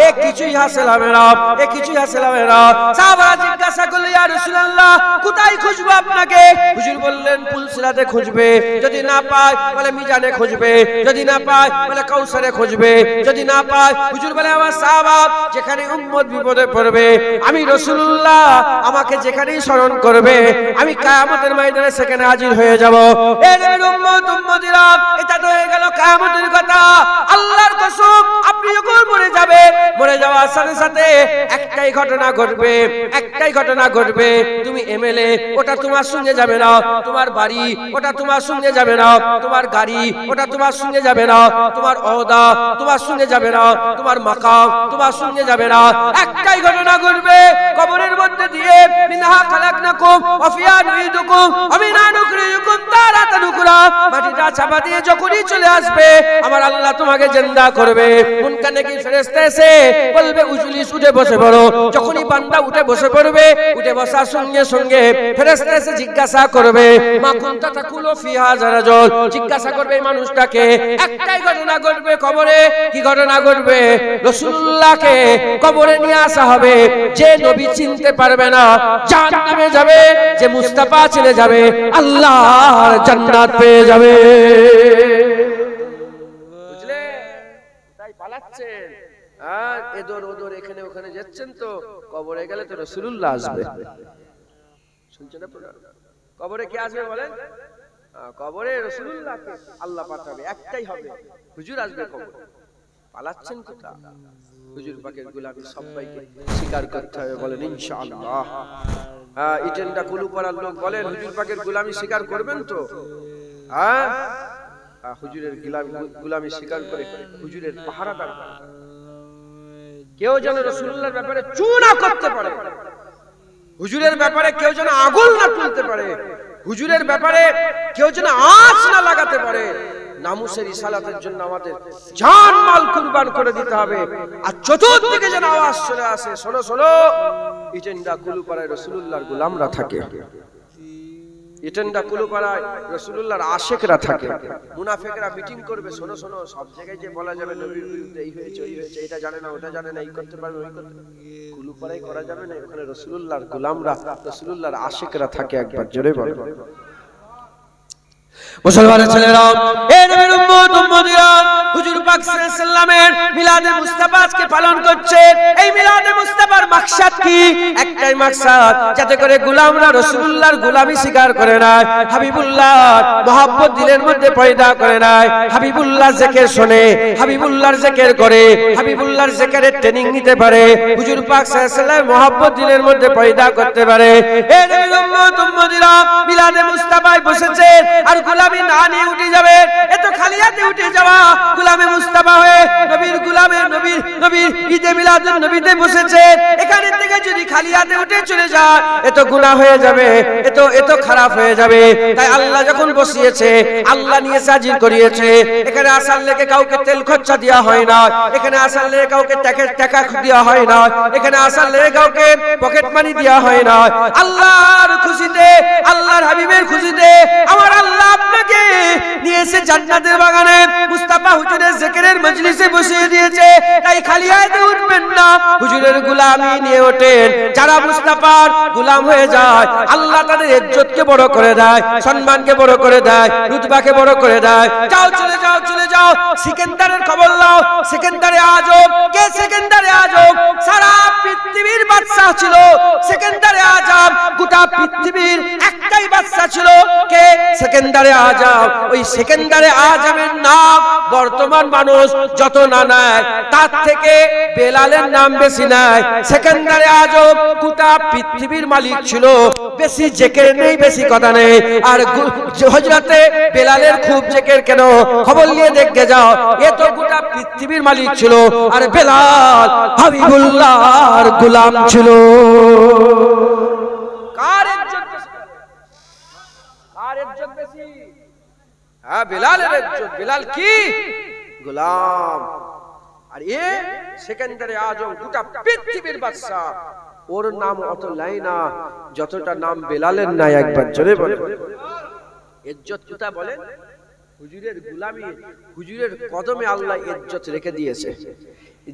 Speaker 2: এ কিছুই হাসিল হবে না, এ কিছুই হাসিল হবে না। সাহাবারা জিজ্ঞাসা করলেন, ইয়া রাসূলুল্লাহ কোথায় খুঁজবো আপনাকে? হুজুর বললেন, পুলসিরাতে খুঁজবে, যদি না পায় বলে মিজানে খুঁজবে, যদি না পায় বলে কাউসারে খুঁজবে, যদি না পায় হুজুর বলে, আমার সাহাবা যেখানে উম্মত বিপদে পড়বে আমি রাসূলুল্লাহ আমাকে যেখানেই স্মরণ করবে আমি কিয়ামতের ময়দানে সেখানে হাজির হয়ে যাব। এ নবীর উম্মত উম্মতিরা, এটা তো হয়ে গেল কিয়ামতের কথা। আল্লাহর কসম, আপনি যখন মরে যাবে, মরে যাওয়ার সাথে সাথে একটাই ঘটনা ঘটবে, একটাই ঘটনা ঘটবে। তুমি এমএলএ, ওটা তোমার সঙ্গে যাবে না। তোমার বাড়ি, ওটা তোমার সঙ্গে যাবে না। তোমার গাড়ি, ওটা তোমার সঙ্গে যাবে না। তোমার ওহদা তোমার সঙ্গে যাবে না। তোমার মাকাম তোমার সঙ্গে যাবে না। একটাই ঘটনা ঘটবে, কবরের মধ্যে দিয়ে মিনহা খালাকনাকুম ওয়া ফিহা নুঈদুকুম ওয়া মিনহা নুখরিজুকুম তারাতান উখরা, মাটিটা চাপা দিয়ে যখনই চলে আসবে আমার আল্লাহ তোমাকে জিন্দা করবে। মুনকার নাকির ফেরেশতা এসে বলবে, উজলিস, উঠে বসে পড়ো। যখনই বান্দা উঠে বসে পড়বে, উঠে বসার সঙ্গে সঙ্গে ফেরেশতা এসে জিজ্ঞাসা করবে, মা কুনতা তাকুলু ফি হাযা রাজুল, জিজ্ঞাসা করবে এই মানুষটাকে। একটাই ঘটনা ঘটবে কবরে। কি ঘটনা ঘটবে? রাসূলুল্লাহকে কবরে নিয়ে আসা হবে। যে নবী চিনতে পারবে না জাহান্নামে যাবে, যে মুস্তাফা চিনে যাবে আল্লাহর জান্নাত পেয়ে যাবে।
Speaker 1: বুঝলে? তাই পালাচ্ছেন, আর এদর ওদর এখানে ওখানে যাচ্ছেন, তো কবরে গেলে তো রাসূলুল্লাহ আসবে। শুনছেন আপনারা? কবরে কে আসবে বলেন? কবরে রাসূলুল্লাহকে আল্লাহ পাঠাবে। একটাই হবে, হুজুর আসবে কবরে। পালাচ্ছেন কোথা? হুজুর পাকের গোলামি সবাইকে স্বীকার করতে হবে, বলেন ইনশাআল্লাহ। ইটেন্ডা কুলুপাড়ার লোক বলেন হুজুর পাকের গোলামি স্বীকার করবেন তো? হুজুরের গোলামি স্বীকার করে হুজুরের পাহারাদার কেউ যেন রাসূলুল্লাহর ব্যাপারে চু না করতে পারে, হুজুরের ব্যাপারে কেউ যেন আগুন না তুলতে পারে, হুজুরের ব্যাপারে কেউ যেন আঁচ না লাগাতে পারে। নামুসের ইসালাতের জন্য আমাদের জান মাল কুরবান করে দিতে হবে। আর চতুর্দিকে যেন আওয়াজ চলে আসে, শোনো শোনো, ইটেন্ডা কুলুপাড়ায় রাসূলুল্লাহর গোলামরা থাকে, ইটেন্ডা কুলুপাড়ায় রাসূলুল্লাহর আশিকরা থাকে। মুনাফিকরা মিটিং করবে, শোনো শোনো, সব জায়গায় যে বলা যাবে নবীর বিরুদ্ধে এই হয়েছে ওই হয়েছে, এটা জানে না ওটা জানে না, এই করতে পারবে ওই করতে পারবে, কুলুপাড়ায় করা যাবে না। ওখানে রাসূলুল্লাহর গোলামরা, রাসূলুল্লাহর আশিকরা থাকে। একবার জোরে বলে
Speaker 2: মুসলমানের ছেলেরা, এই নবীর উম্মত উম্মতিরা হুজুর পাক সাল্লাল্লাহু আলাইহি সাল্লামের মিলাদে মুস্তাফা আজকে পালন করছে। এই মিলাদে মুস্তাফার মাকসাদ কি? একটাই মাকসাদ, যাতে করে গোলামরা রাসূলুল্লাহর গোলামি স্বীকার করে নেয়, হাবিবুল্লাহর মহব্বত দিলের মধ্যে পয়দা করে নেয়, হাবিবুল্লাহর জিকির শুনে, হাবিবুল্লাহর জিকির করে, হাবিবুল্লাহর জিকিরের ট্রেনিং নিতে পারে, হুজুর পাক সাল্লাল্লাহু আলাইহি সাল্লামের মহব্বত দিলের মধ্যে পয়দা করতে পারে। এই নবীর উম্মত উম্মতিরা মিলাদে মুস্তাফায় বসেছে, আর গোলামি না নিয়ে উঠে যাবে, এত খালি হাতে উঠে যাওয়া, গোলামে মুস্তাফা হয়ে নবীর গোলামে নবীর ঈদে মিলাদুন নবীতে বসেছে, এখান থেকে যদি খালি হাতে উঠে চলে যায় এত গুনাহ হয়ে যাবে, এত খারাপ হয়ে যাবে। তাই আল্লাহ যখন বসিয়েছে, আল্লাহ নিয়ে সাজির করিয়েছে। এখানে আসার লেগে কাউকে তেল খরচা দেওয়া হয় না, এখানে আসার লেগে কাউকে টাকা দেওয়া হয় না, এখানে আসার লেগে কাউকে পকেট মানি দেওয়া হয় না। আল্লাহর খুশিতে, আল্লাহর হাবিবের খুশিতে আমার আল্লাহ আপনাকে নিয়ে এসে জান্নাতের বাগানে মুস্তাফা হুজুরের জিকিরের মজলিসে বসিয়ে দিয়েছে। তাই খালি হাতে উঠবেন না, হুজুরের গোলামি নিয়ে ওঠেন। যারা মুস্তাফার গোলাম হয়ে যায়, আল্লাহ তাদের ইজ্জতকে বড় করে দেয়, সম্মানকে বড় করে দেয়, রুতবাকে বড় করে দেয়। যাও চলে যাও চলে যাও, সিকান্দারের খবর নাও। সিকান্দারে আজম কে? সিকান্দারে আজম সারা পৃথিবীর বাদশা ছিল। সিকান্দারে আজম গোটা পৃথিবীর একটাই বাদশা ছিল, কে? সিকান্দারে আজম। ওই সিকান্দারে আজমের নাম বর্তমান মানুষ যত না নেয়, তার থেকে বেলালের নাম বেশি নেয়। সিকান্দারে আজম গোটা পৃথিবীর মালিক ছিল, বেশি জিকির নেই, বেশি কথা নেই। আর হযরতে বেলালের খুব জিকির কেন? খবর নিয়ে দেখতে যাও, এ তো গোটা পৃথিবীর মালিক ছিল, আর বেলাল হাবিবুল্লাহর গোলাম ছিল। কার ইজ্জত বেশি? কার ইজ্জত বেশি? হ্যাঁ, বেলালের ইজ্জত। বেলাল কি? গোলাম। আর এ সিকান্দারে আজম গোটা পৃথিবীর বাদশা, ওর নাম অত লাই না যতটা নাম বেলালের নাই। একবার জোরে বলে ইজ্জত কোথা বলেন? হুজুরের গোলামি, হুজুরের কদমে আল্লাহ ইজ্জত রেখে দিয়েছে।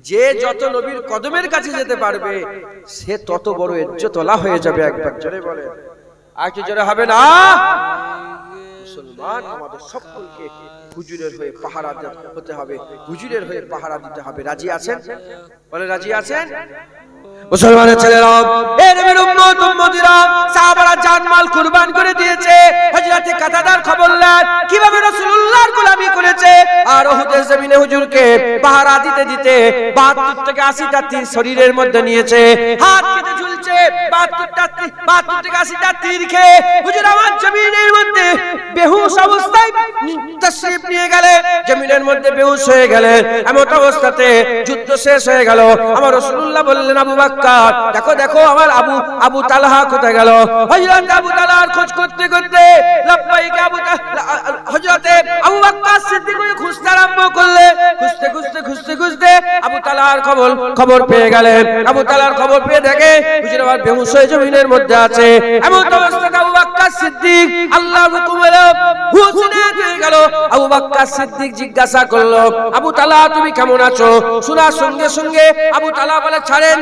Speaker 2: যে যত নবীর কদমের কাছে যেতে পারবে সে তত বড় ইজ্জতওয়ালা হয়ে যাবে। একবার জোরে বলে, আর কি জোরে হবে না? মুসলমান আমাদের সকলকে হুজুরের হয়ে পাহারা হতে হবে, হুজুরের হয়ে পাহারা দিতে হবে। রাজি আছেন? বলে রাজি আছেন? মুসলমানের ছেলেরা, এই নবীর উম্মত উম্মতিরা সাহাবারা জানমাল কুরবান করে দিয়েছে। হযরতে কাতাদার খবর নেন কিভাবে রাসূলুল্লাহর গোলামি করেছে। আর উহুদের জমিনে হুজুরকে পাহারা দিতে দিতে ৭২ থেকে ৮০টা তীর শরীরের মধ্যে নিয়েছে, হাত কেটে ঝুলছে। ৭২ থেকে ৮০টা তীর খেয়ে হুজুর আমার জমিনের মধ্যে বেহুশ অবস্থায় তাশরীফ নিয়ে গেলেন, জমিনের মধ্যে বেহুশ হয়ে গেলেন। এমন অবস্থাতে যুদ্ধ শেষ হয়ে গেল। আমার রাসূলুল্লাহ বললেন, আবু বকর দেখো দেখো আমার আবু তালহা কোথায় গেল? হযরত আবু তালহার খোঁজ করতে করতে লাব্বাইক হযরত আবু বকর সিদ্দিক খুঁজতে আরম্ভ করলে, খুঁজতে আবু তালহার খবর পেয়ে গেলেন। আবু তালহার খবর পেয়ে দেখে হুজুর আবার বেহুশ হয়ে জমিনের মধ্যে আছে। এমন অবস্থাতে আবু বকর সিদ্দিক আল্লাহর হুকুম হলো হুঁশ নিয়ে গেল। আবু বকর সিদ্দিক জিজ্ঞাসা করলো, আবু তালহা তুমি কেমন আছো? শোনার সঙ্গে সঙ্গে আবু তালহা বলে, ছাড়েন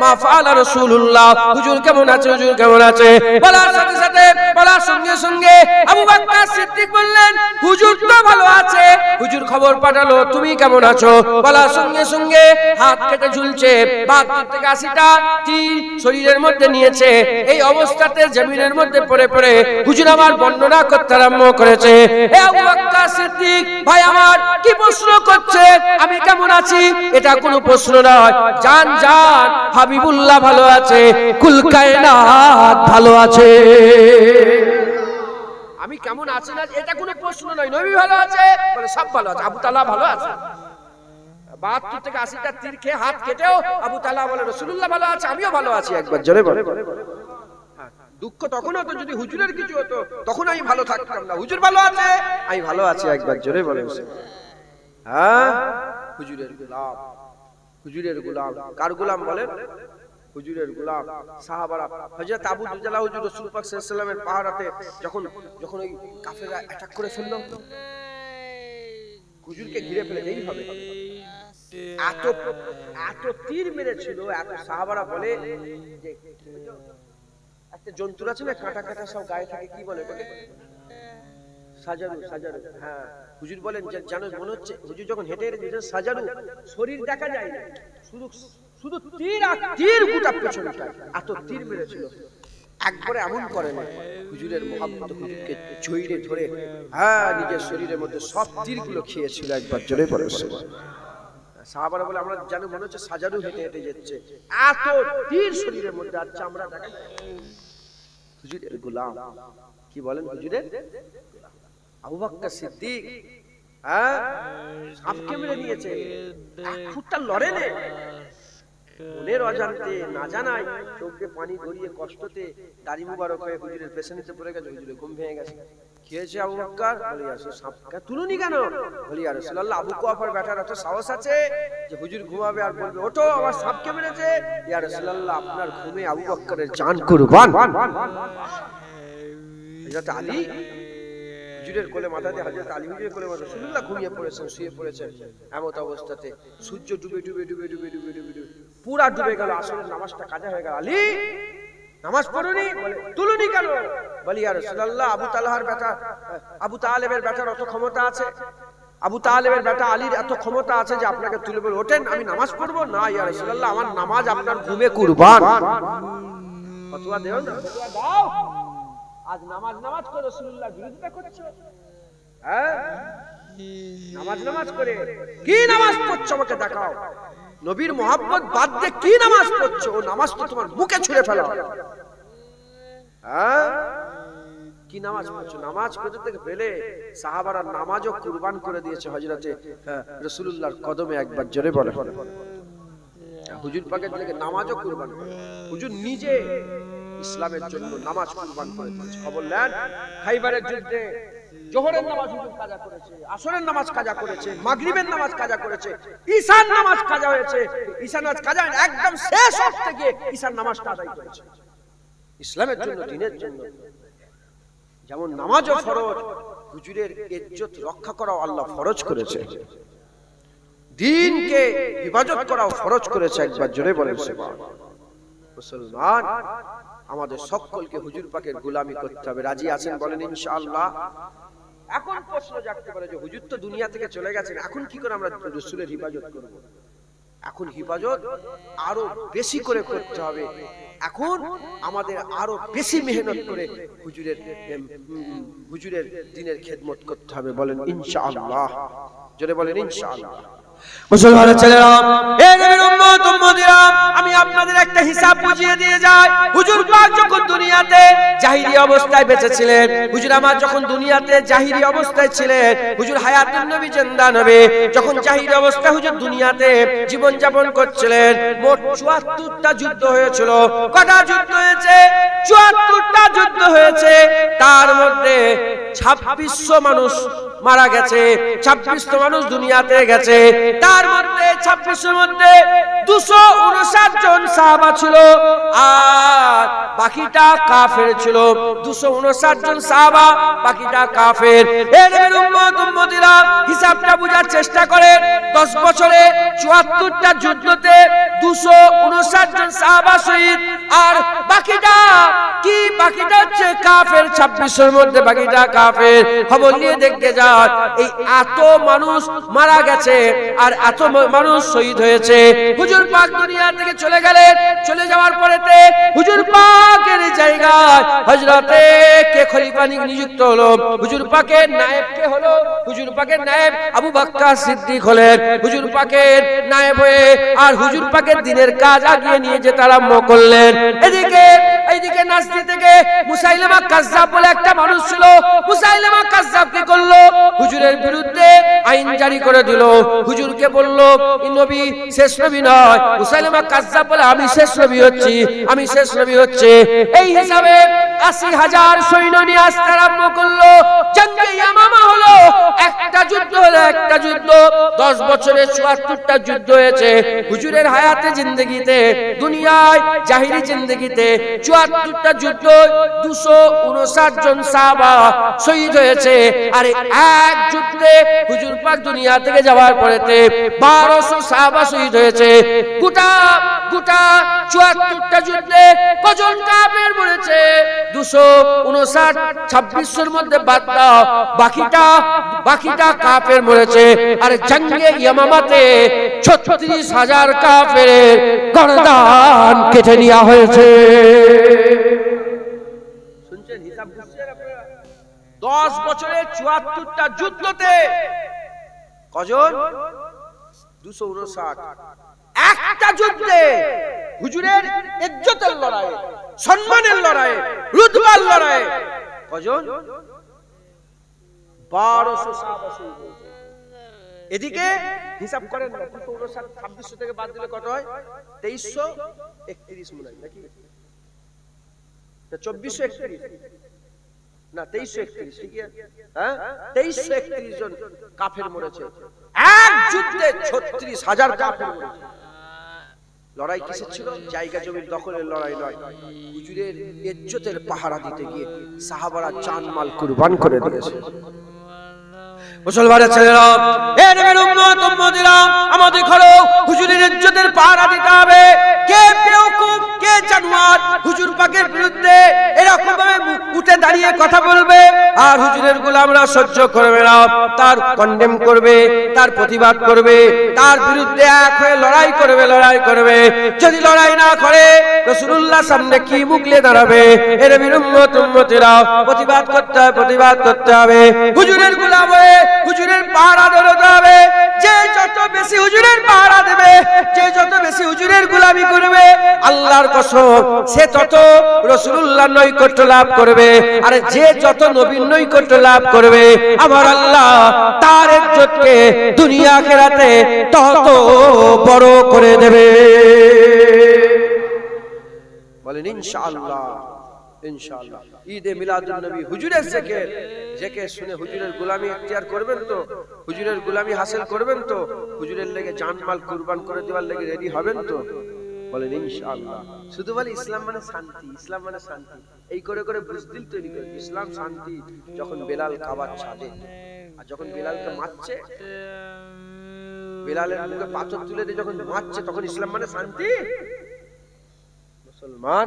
Speaker 2: মা ফাআলা রাসূলুল্লাহ, হুজুর কেমন আছে? হুজুর কেমন আছে? বলার সাথে সাথে বলার সঙ্গে সঙ্গে আবু বকর সিদ্দিক বললেন, হুজুর তো ভালো আছে। হুজুর খবর পাঠালো তুমি কেমন আছো? বলার সঙ্গে সঙ্গে হাত কেটে ঝুলছে, ৭২ থেকে ৮০টা তীর শরীরের মধ্যে নিয়েছে। এই অবস্থাতে জমিনের মধ্যে পড়ে পড়ে হুজুর আমার বর্ণনা করতে আরম্ভ করেছে। হে আবু বকর সিদ্দিক ভাই আমার, কি প্রশ্ন করছে আমি কেমন আছি? এটা কোনো প্রশ্ন নয়। জান জান হাবিবুল্লাহ ভালো আছে, কুল কায়নাত ভালো আছে। আমি কেমন আছি না এটা কোনো প্রশ্ন নয়। নবী ভালো আছে বলে সব ভালো আছে। আবু তালহা ভালো আছে। ৭২ থেকে ৮০টা তীর খেয়ে হাত কেটেও আবু তালহা বলে রাসূলুল্লাহ ভালো আছে, আমিও ভালো আছি। একবার জোরে বলে। দুঃখ তখন হতো যদি হুজুরের কিছু হতো, তখন আমি ভালো থাকতাম না। হুজুর ভালো আছে, আমি ভালো আছি। একবার জোরে বলে। হ্যাঁ, হুজুরের গোলাম। হুজুরের গোলাম কার গোলাম বলেন? হুজুরের গোলাম সাহাবারা। হযরত আবু দুজালা হুজুর রাসূল পাক সাল্লাল্লাহু আলাইহি ওয়াসাল্লামের পাহারাতে যখন ওই কাফেররা অ্যাটাক করে ফেললো, হুজুরকে ঘিরে ফেলে এই হবে। এত তীর মেরেছিল, এত সাহাবারা বলে যে একটা জন্তু আছে না কাঁটা কাঁটা সব গায়ে থাকে, কি বলে ওটাকে? সাজারু। সাজারু, হ্যাঁ। হুজুর বলেন যে জানো মনে হচ্ছে হুজুর যখন হেঁটে হেঁটে সাজারু, শরীর দেখা যায় না, শুধু তীর আর তীর গোটা পেছনটা। এত তীর মেরেছিল। একবারে এমন করে না, হুজুরের মহব্বত হুজুরকে জড়িয়ে ধরে হ্যাঁ নিজের শরীরের মধ্যে সব তীরগুলো খেয়েছিল। একবার জোরে বলে। সাহাবারা বলে আমরা জানো মনে হচ্ছে সাজারু হেঁটে হেঁটে যাচ্ছে, এত তীর শরীরের মধ্যে। আচ্ছা আমরা দেখা হুজুরের গোলাম। কি বলেন? হুজুরের আবু বকর সিদ্দিক হ্যাঁ সাপকে মেরে নিয়েছে, এক ফুটটা লড়ে নে, মনের অজান্তে না জানাই চোখে পানি গড়িয়ে কষ্টতে দাড়ি মুবারক হয়ে হুজুরের পেছনেতে পড়ে গেছে। হুজুরের ঘুম ভেঙে গেছে। কি হয়েছে আবু বকর? বলি আসো সাপকে তুলুনি কেন? বলি ইয়া রাসূলুল্লাহ, আবু কুয়াফার বেটার এত সাহস আছে যে হুজুর ঘুমাবে আর বলবে ওঠো আমার সাপকে মেরেছে। ইয়া রাসূলুল্লাহ, আপনার ঘুমে আবু বকরের জান কুরবান। হযরত আলী হুজুরের কোলে মাথা দিয়ে, হযরত আলী হুজুরের কোলে মাথা, রাসূলুল্লাহ ঘুমিয়ে পড়েছেন, শুয়ে পড়েছেন। এমত অবস্থাতে সূর্য ডুবে ডুবে ডুবে ডুবে ডুবে ডুবে পুরা ডুবে গেল। আসরের নামাজটা কাজা হয়ে গেল। আলী নামাজ পড়ুনি? বলে তুলুনি কেন? বলি ইয়া রাসূলুল্লাহ, আবু তালহার বেটা আবু তালেবের বেটার অত ক্ষমতা আছে, আবু তালেবের বেটা আলীর এত ক্ষমতা আছে যে আপনাকে তুলে বলে ওঠেন আমি নামাজ পড়বো না। ইয়া রাসূলুল্লাহ, আমার নামাজ আপনার ঘুমে কুরবান। ফতোয়া দেও না, ফতোয়া দাও। আজ নামাজ করে রাসূলুল্লাহ বিরোধিতা করছো। হ্যাঁ, নামাজ করে কি নামাজ পড়ছো আমাকে দেখাও। নবীর মহব্বত বাদ দিয়ে কি নামাজ পড়ছো? ও নামাজ তো তোমার মুখে ছুঁড়ে ফেলো। হ্যাঁ, কি নামাজ পড়ছো? নামাজ পড়তে থেকে ফেলে সাহাবারা নামাজও কুরবান করে দিয়েছে হযরতে রাসূলুল্লাহর কদমে। একবার জোরে বলে। হুজুর পাকের দিকে নামাজও কুরবান করে। হুজুর নিজে ইসলামের জন্য নামাজ কুরবান করে দিয়েছে। খবর নেন, খাইবারের যুদ্ধে জোহরের নামাজ হুজুর কাজা করেছে, আসরের নামাজ কাজা করেছে, মাগরিবের নামাজ কাজা করেছে, ঈশার নামাজ কাজা হয়েছে। ঈশার নামাজ কাজা একদম শেষ ওয়াক্তে গিয়ে ঈশার নামাজটা আদায় করেছে ইসলামের জন্য, দ্বীনের জন্য। যেমন নামাজও ফরজ, হুজুরের ইজ্জত রক্ষা করাও আল্লাহ ফরজ করেছে, দ্বীনকে হিফাজত করাও ফরজ করেছে। একবার জোরে বলেন সুবহানাল্লাহ। মুসলমান আমাদের সকলকে হুজুর পাকের গোলামি করতে হবে। রাজি আছেন বলেন ইনশাআল্লাহ? এখন প্রশ্ন জাগতে পারে যে হুজুর তো দুনিয়া থেকে চলে গেছেন, এখন কি করে আমরা রাসূলের হিফাজত করব? এখন হিফাজত আরো বেশি করে করতে হবে। এখন আমাদের আরো বেশি মেহনত করে হুজুরের দ্বীনের খেদমত করতে হবে। বলেন ইনশাআল্লাহ, জোরে বলেন ইনশাআল্লাহ। মুসলমানের ছেলেরা, এ নবীর উম্মত উম্মতিরা, আমি আপনাদের একটা হিসাব বুঝিয়ে দিয়ে যাই। হুজুর পাক যখন দুনিয়াতে জাহিরি অবস্থায় বেঁচে ছিলেন, হুজুর আমার যখন দুনিয়াতে জাহিরি অবস্থায় ছিলেন, হুজুর হায়াতুন নবী জিন্দা নবী যখন জাহিরি অবস্থায় হুজুর দুনিয়াতে জীবন যাপন করছিলেন, মোট ৭৪টা যুদ্ধ হয়েছিল। কটা যুদ্ধ হয়েছে? ৭৪টা যুদ্ধ হয়েছে। তার মধ্যে ২৬০০ মানুষ মারা গেছে, ২৬০০ মানুষ দুনিয়াতে গেছে। তার মধ্যে ২৬০০ মধ্যে ২৫৯ জন সাহাবা ছিল আর বাকিটা কাফের ছিল। ২৫৯ জন সাহাবা, বাকিটা কাফের। এ নবীর উম্মত উম্মতিরা, হিসাবটা বোঝার চেষ্টা করেন। 10 বছরে ৭৪টা যুদ্ধতে ২৫৯ জন সাহাবা শহীদ, আর বাকিটা কি? বাকিটা হচ্ছে কাফের। ২৬০০ মধ্যে বাকিটা কাফের। খবর নিয়ে দেখতে যান। হাজার, এই এত মানুষ মারা গেছে আর এত মানুষ শহীদ হয়েছে। হুজুর পাক দুনিয়া থেকে চলে গেলেন। চলে যাওয়ার পরেতে হুজুর পাকের জায়গায় হযরতে কে খলিফা নিযুক্ত হলো? হুজুর পাকের নায়েব কে হলো? হুজুর পাকের নায়েব আবু বকর সিদ্দিক হলেন। হুজুর পাকের নায়েব হয়ে আর হুজুর পাকের দিনের কাজ আগিয়ে নিয়ে যেতে আরম্ভ করলেন। এইদিকে নাসরি থেকে মুসাইলামা কাজ্জাব বলে একটা মানুষ ছিল। মুসাইলামা কাজ্জাব কি করলো? হুজুরের বিরুদ্ধে আইন জারি করে দিল। হুজুরকে বলল, নবী শেষ নবী নয়। মুসাইলামা কাজ্জাব বলে, আমি শেষ নবী হচ্ছি, আমি শেষ নবী হচ্ছে। এই হিসাবে ৮০,০০০ সৈন্য নিয়ে আসতে আরম্ভ করলো। জঙ্গে ইয়ামামা হলো, একটা যুদ্ধ হলো, একটা যুদ্ধ। 10 বছরে ৭৪টা যুদ্ধ হয়েছে। হুজুরের হায়াতে জিন্দেগিতে, দুনিয়ায় জাহিরি জিন্দেগিতে ৭৪টা যুদ্ধ, ২৫৯ জন সাহাবা শহীদ হয়েছে। আর এক যুদ্ধে হুজুর পাক দুনিয়া থেকে যাওয়ার পরেতে ১২০০ সাহাবা শহীদ হয়েছে। গোটা ৭৪টা যুদ্ধে কজন কাফের মরেছে? ২৫৯, ২৬০০-র মধ্যে বাদ দাও, বাকিটা কাফের মরেছে। আর জঙ্গে ইয়ামামাতে ৩৬,০০০ কাফের গর্দান কেটে নেওয়া হয়েছে।
Speaker 1: শুনছেন হিসাব বুঝছেন আপনারা? 10 বছরে ৭৪টা যুদ্ধতে কজন? ২৫৯। একটা যুদ্ধে হুজুরের ইজ্জতের লড়াই, সম্মানের লড়াই, রুতবার লড়াই কজন? ১২০০ সাহাবা শহীদ হয়েছে। এদিকে হিসাব করেন না, ২৫৯ ২৬০০ থেকে বাদ দিলে কত হয়? ২৩৩১ মনে হয় নাকি? ২৪৩১ না, ২৩৩১, ঠিক আছে? হ্যাঁ, ২৩৩১ জন কাফের মরেছে। এক যুদ্ধে ৩৬,০০০ কাফের মরেছে। লড়াই কিসের ছিল? জায়গা জমির দখলের লড়াই নয়। হুজুরের ইজ্জতের পাহারা দিতে গিয়ে সাহাবারা জান মাল কুরবান করে দিয়েছে।
Speaker 2: মুসলমানের ছেলেরা, এ নবীর উম্মত উম্মতিরা, আমাদের ঘরে হুজুরের ইজ্জতের পাহারা দিতে হবে। কে বেওকুফ, কে জানোয়ার হুজুর পাকের বিরুদ্ধে এরকম ভাবে উঠে দাঁড়িয়ে কথা বলবে আর হুজুরের গোলামরা সহ্য করবে না, তার কন্ডেম করবে, তার প্রতিবাদ করবে, তার বিরুদ্ধে এক হয়ে লড়াই করবে। যদি লড়াই না করে রাসূলুল্লাহর সামনে কি মুখলে দাঁড়াবে? এ নবীর উম্মত উম্মতিরা, প্রতিবাদ করতে হবে। হুজুরের গোলাম হয়ে হুজুরের পাহারা ধরতে হবে। যে যত বেশি হুজুরের পাহারা দেবে, যে যত বেশি হুজুরের গোলামি করবে, আল্লাহর কসম সে তত রাসূলুল্লাহর নৈকট্য লাভ করবে। আর যে যত নবীর নৈকট্য লাভ করবে, আমার আল্লাহ তার ইজ্জতকে দুনিয়া আখিরাতে তত বড় করে দেবে।
Speaker 1: বলেন ইনশাআল্লাহ, ইনশাআল্লাহ। ঈদে মিলাদুন নবী হুজুরের জিকির শুনে হুজুরের গোলামি ইখতিয়ার করবেন তো? হুজুরের গোলামি হাসিল করবেন তো? হুজুরের লেগে জানমাল কুরবান করে দেওয়ার লেগে রেডি হবেন তো? বলেন ইনশাআল্লাহ। শুধু বলে ইসলাম মানে শান্তি, ইসলাম মানে শান্তি, এই করে করে বুঝদিল তৈরি করে ইসলাম শান্তি। যখন বেলাল কাবার ছাদে আর যখন বেলালকে মারছে, বেলালের মুখে পাথর তুলে দিয়ে যখন মারছে, তখন ইসলাম মানে শান্তি। মুসলমান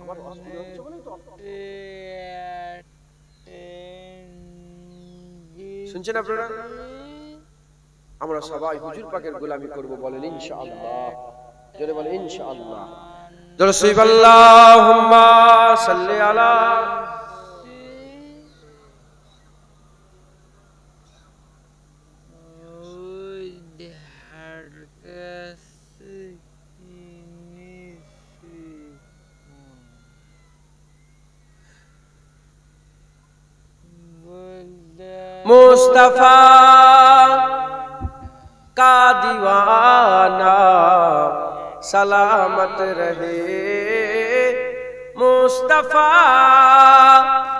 Speaker 1: আমার অসুবিধা হচ্ছে বলেই তো শুনছেন আপনারা? আমরা সবাই হুজুর পাকের গোলামি করব। বলেন ইনশাআল্লাহ, জোরে বলেন ইনশাআল্লাহ।
Speaker 2: জোরে সুবহান আল্লাহুম্মা সাল্লি আলা मुस्तफा का दीवाना सलामत रहे, मुस्तफा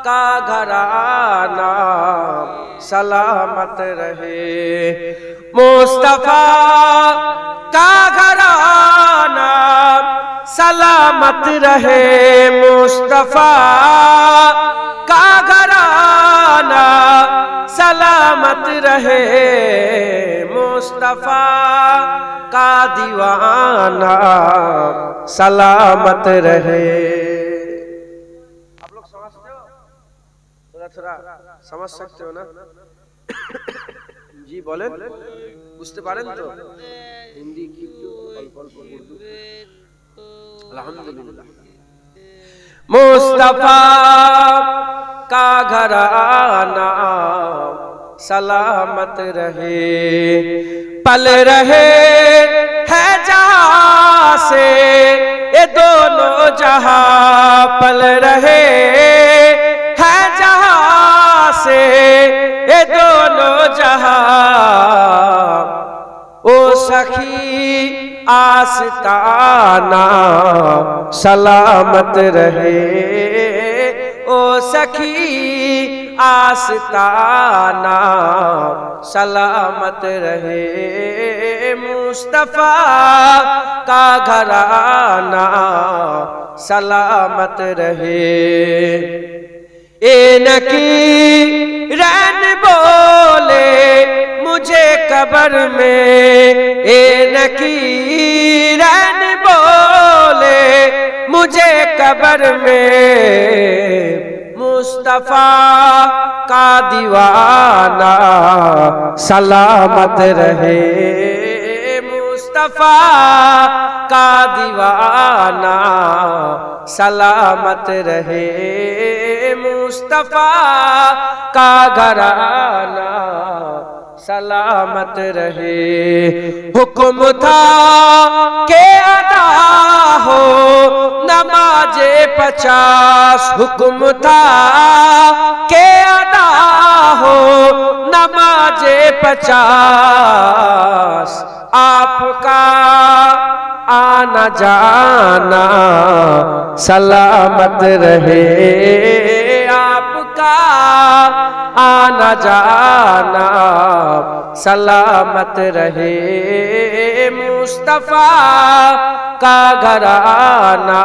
Speaker 2: का घराना सलामत रहे, मुस्तफा का घराना सलामत रहे, मुस्तफा का घराना सलामत रहे, मुस्तफा का दीवाना सलामत रहे।
Speaker 1: आप लोग समझते हो? थोड़ा थोड़ा समझ सकते हो ना? जी बोलें, बुझते पारेन तो? हिंदी की अल्प अल्प उर्दू अल्हम्दुलिल्लाह।
Speaker 2: मुस्तफा का घराना सलामत रहे, पल रहे है जहां से ये दोनों जहां, पल रहे है जहां से ये दोनों जहां। ओ सखी आस्ताना सलामत रहे, ओ सखी आस्ताना सलामत रहे। मुस्तफा का घराना सलामत रहे। ए नकी रैन बोले मुझे कब्र में, ए नकीरन बोले मुझे कब्र में। मुस्तफा का दीवाना सलामत रहे, मुस्तफा का दीवाना सलामत रहे। मुस्तफा का घराना सलामत रहे। हुक्म था के अदा हो नमाजे 50, हुक्म था के अदा हो नमाजे 50। आपका आना जाना सलामत रहे, आपका आना जाना सलामत रहे। मुस्तफा का घराना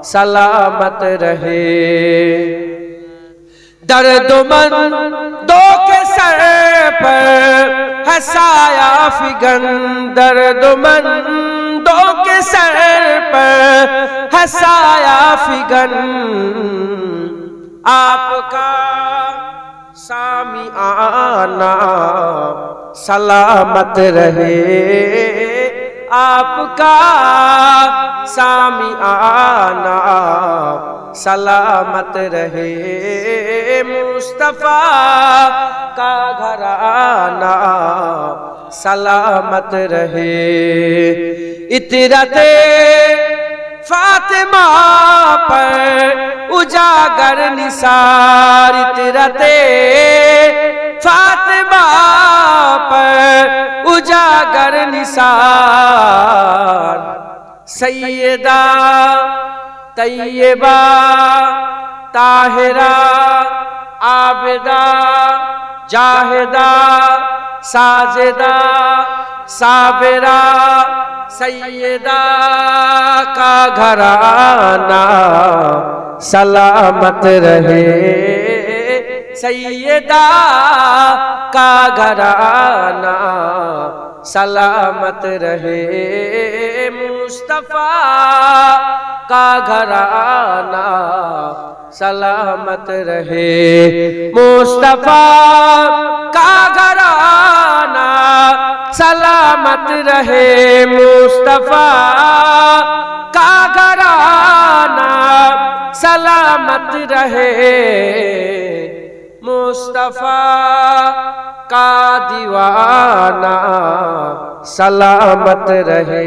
Speaker 2: सलामत रहे। दर्दमंदों के सर पर है साया फिगन, दर्दमंदों के सर पर है साया फिगन। आपका सामिआना सलामत रहे, आपका सामिआना सलामत रहे। मुस्तफा का घराना सलामत रहे। इतरते फातिमा पर उजागर निसार, इतरते फातिमा पर उजागर निसार। सैयदा तैयबा ताहिरा आबिदा जाहिदा साजिदा साबिरा सैयदा का घराना सलामत रहे, सैयदा का घराना सलामत रहे। मुस्तफा का घराना सलामत रहे। मुस्तफा का घराना सलामत रहे। मुस्तफा का घराना सलामत रहे। मुस्तफा का दीवाना सलामत रहे।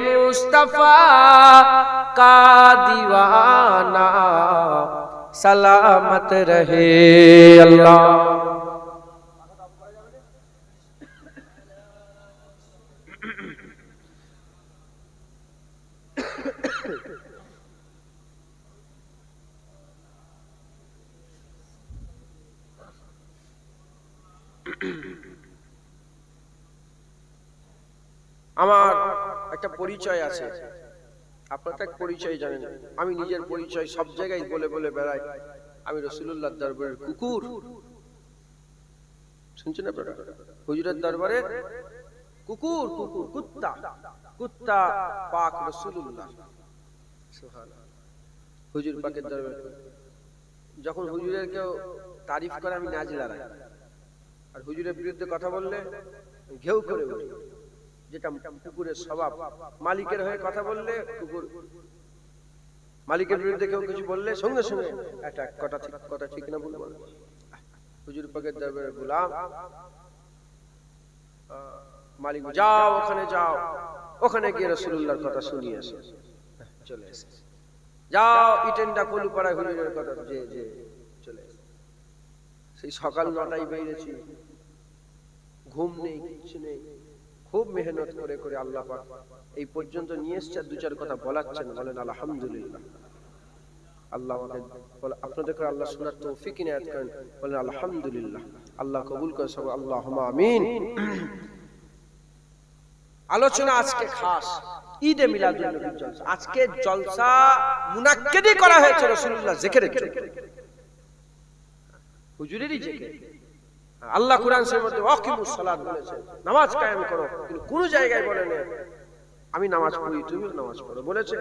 Speaker 2: मुस्तफा का दीवाना सलामत रहे। अल्लाह
Speaker 1: আমার একটা পরিচয় আছে, আপনারা এক পরিচয় জানেন। আমি নিজের পরিচয় সব জায়গায় বলে বলে বেড়াই, আমি রাসূলুল্লাহর দরবারের কুকুর। শুনছেন আপনারা? হুজুরের দরবারের কুকুর, কুকুর কুত্তা, কুত্তা পাক রাসূলুল্লাহ। সুবহানাল্লাহ। হুজুর পাকের দরবারে যখন হুজুরের কেউ তারিফ করে আমি নাচ লড়াই, আর হুজুরের বিরুদ্ধে কথা বললে ঘেউ করে উঠি, যেটা কুকুরের স্বভাব। মালিকের হয়ে কথা বললে কুকুর, মালিকের বিরুদ্ধে কেউ কিছু বললে সঙ্গে সঙ্গে একটা কথা ঠিক না ভুল বলে। হুজুর পাকের দরবারে গোলাম, মালিক যাও ওখানে যাও, ওখানে গিয়ে রাসূলুল্লাহর কথা শুনিয়ে এসে চলে এসে, যাও ইটেন্ডা কলুপাড়ায় হুজুরের কথা যে যে চলে এসে। সেই সকাল 9টায় বেরিয়েছি, ঘুম নেই কিছু নেই, খুব মেহনত করে করে আল্লাহ পাক এই পর্যন্ত নিয়ে এসছে। 2-4 কথা বলাচ্ছেন, বলেন আলহামদুলিল্লাহ। আল্লাহ আমাকে আপনাদেরকে আল্লাহ শোনার তৌফিক ইনায়াত করেন, বলেন আলহামদুলিল্লাহ। আল্লাহ কবুল করে সব, আল্লাহুম্মা আমিন। আলোচনা আজকে খাস ঈদে মিলাদুন নবীর জলসা। আজকে জলসা মুনাক্কেদি করা হয়েছে রাসূলুল্লাহ জিকিরের জন্য, হুজুরেরই জিকির। আল্লাহ কুরআন শরীফের মধ্যে ওয়াকিমুস সালাত বলেছেন, নামাজ কায়েম করো, কিন্তু কোন জায়গায় বলেন আমি নামাজ পড়ি তুমিও নামাজ পড়ো বলেছে?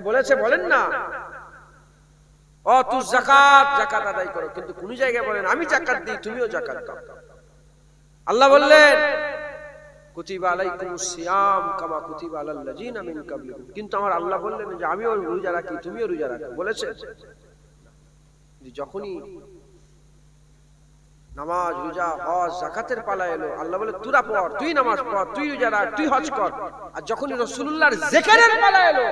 Speaker 1: বলেছে? বলেন না। তুই যাকাত আদায় করো, কিন্তু কোন জায়গায় বলেন আমি যাকাত দিই তুমিও যাকাত দাও। আল্লাহ বললেন কুতিবা আলাইকুমুস সিয়াম কামা কুতিবা আলাল লাযিনা মিন ক্বাবলিকুম, কিন্তু আমার আল্লাহ বললেন যে আমিও রোজা রাখি তুমিও রোজা রাখো বলেছে? যখনই নামাজ রোজা হজ যাকাতের পালা এলো, আল্লাহ বলে তোরা পড়, তুই নামাজ পড়, তুই রোজা রাখ, তুই হজ কর। আর যখনই রাসূলুল্লাহর জিকিরের পালা এলো,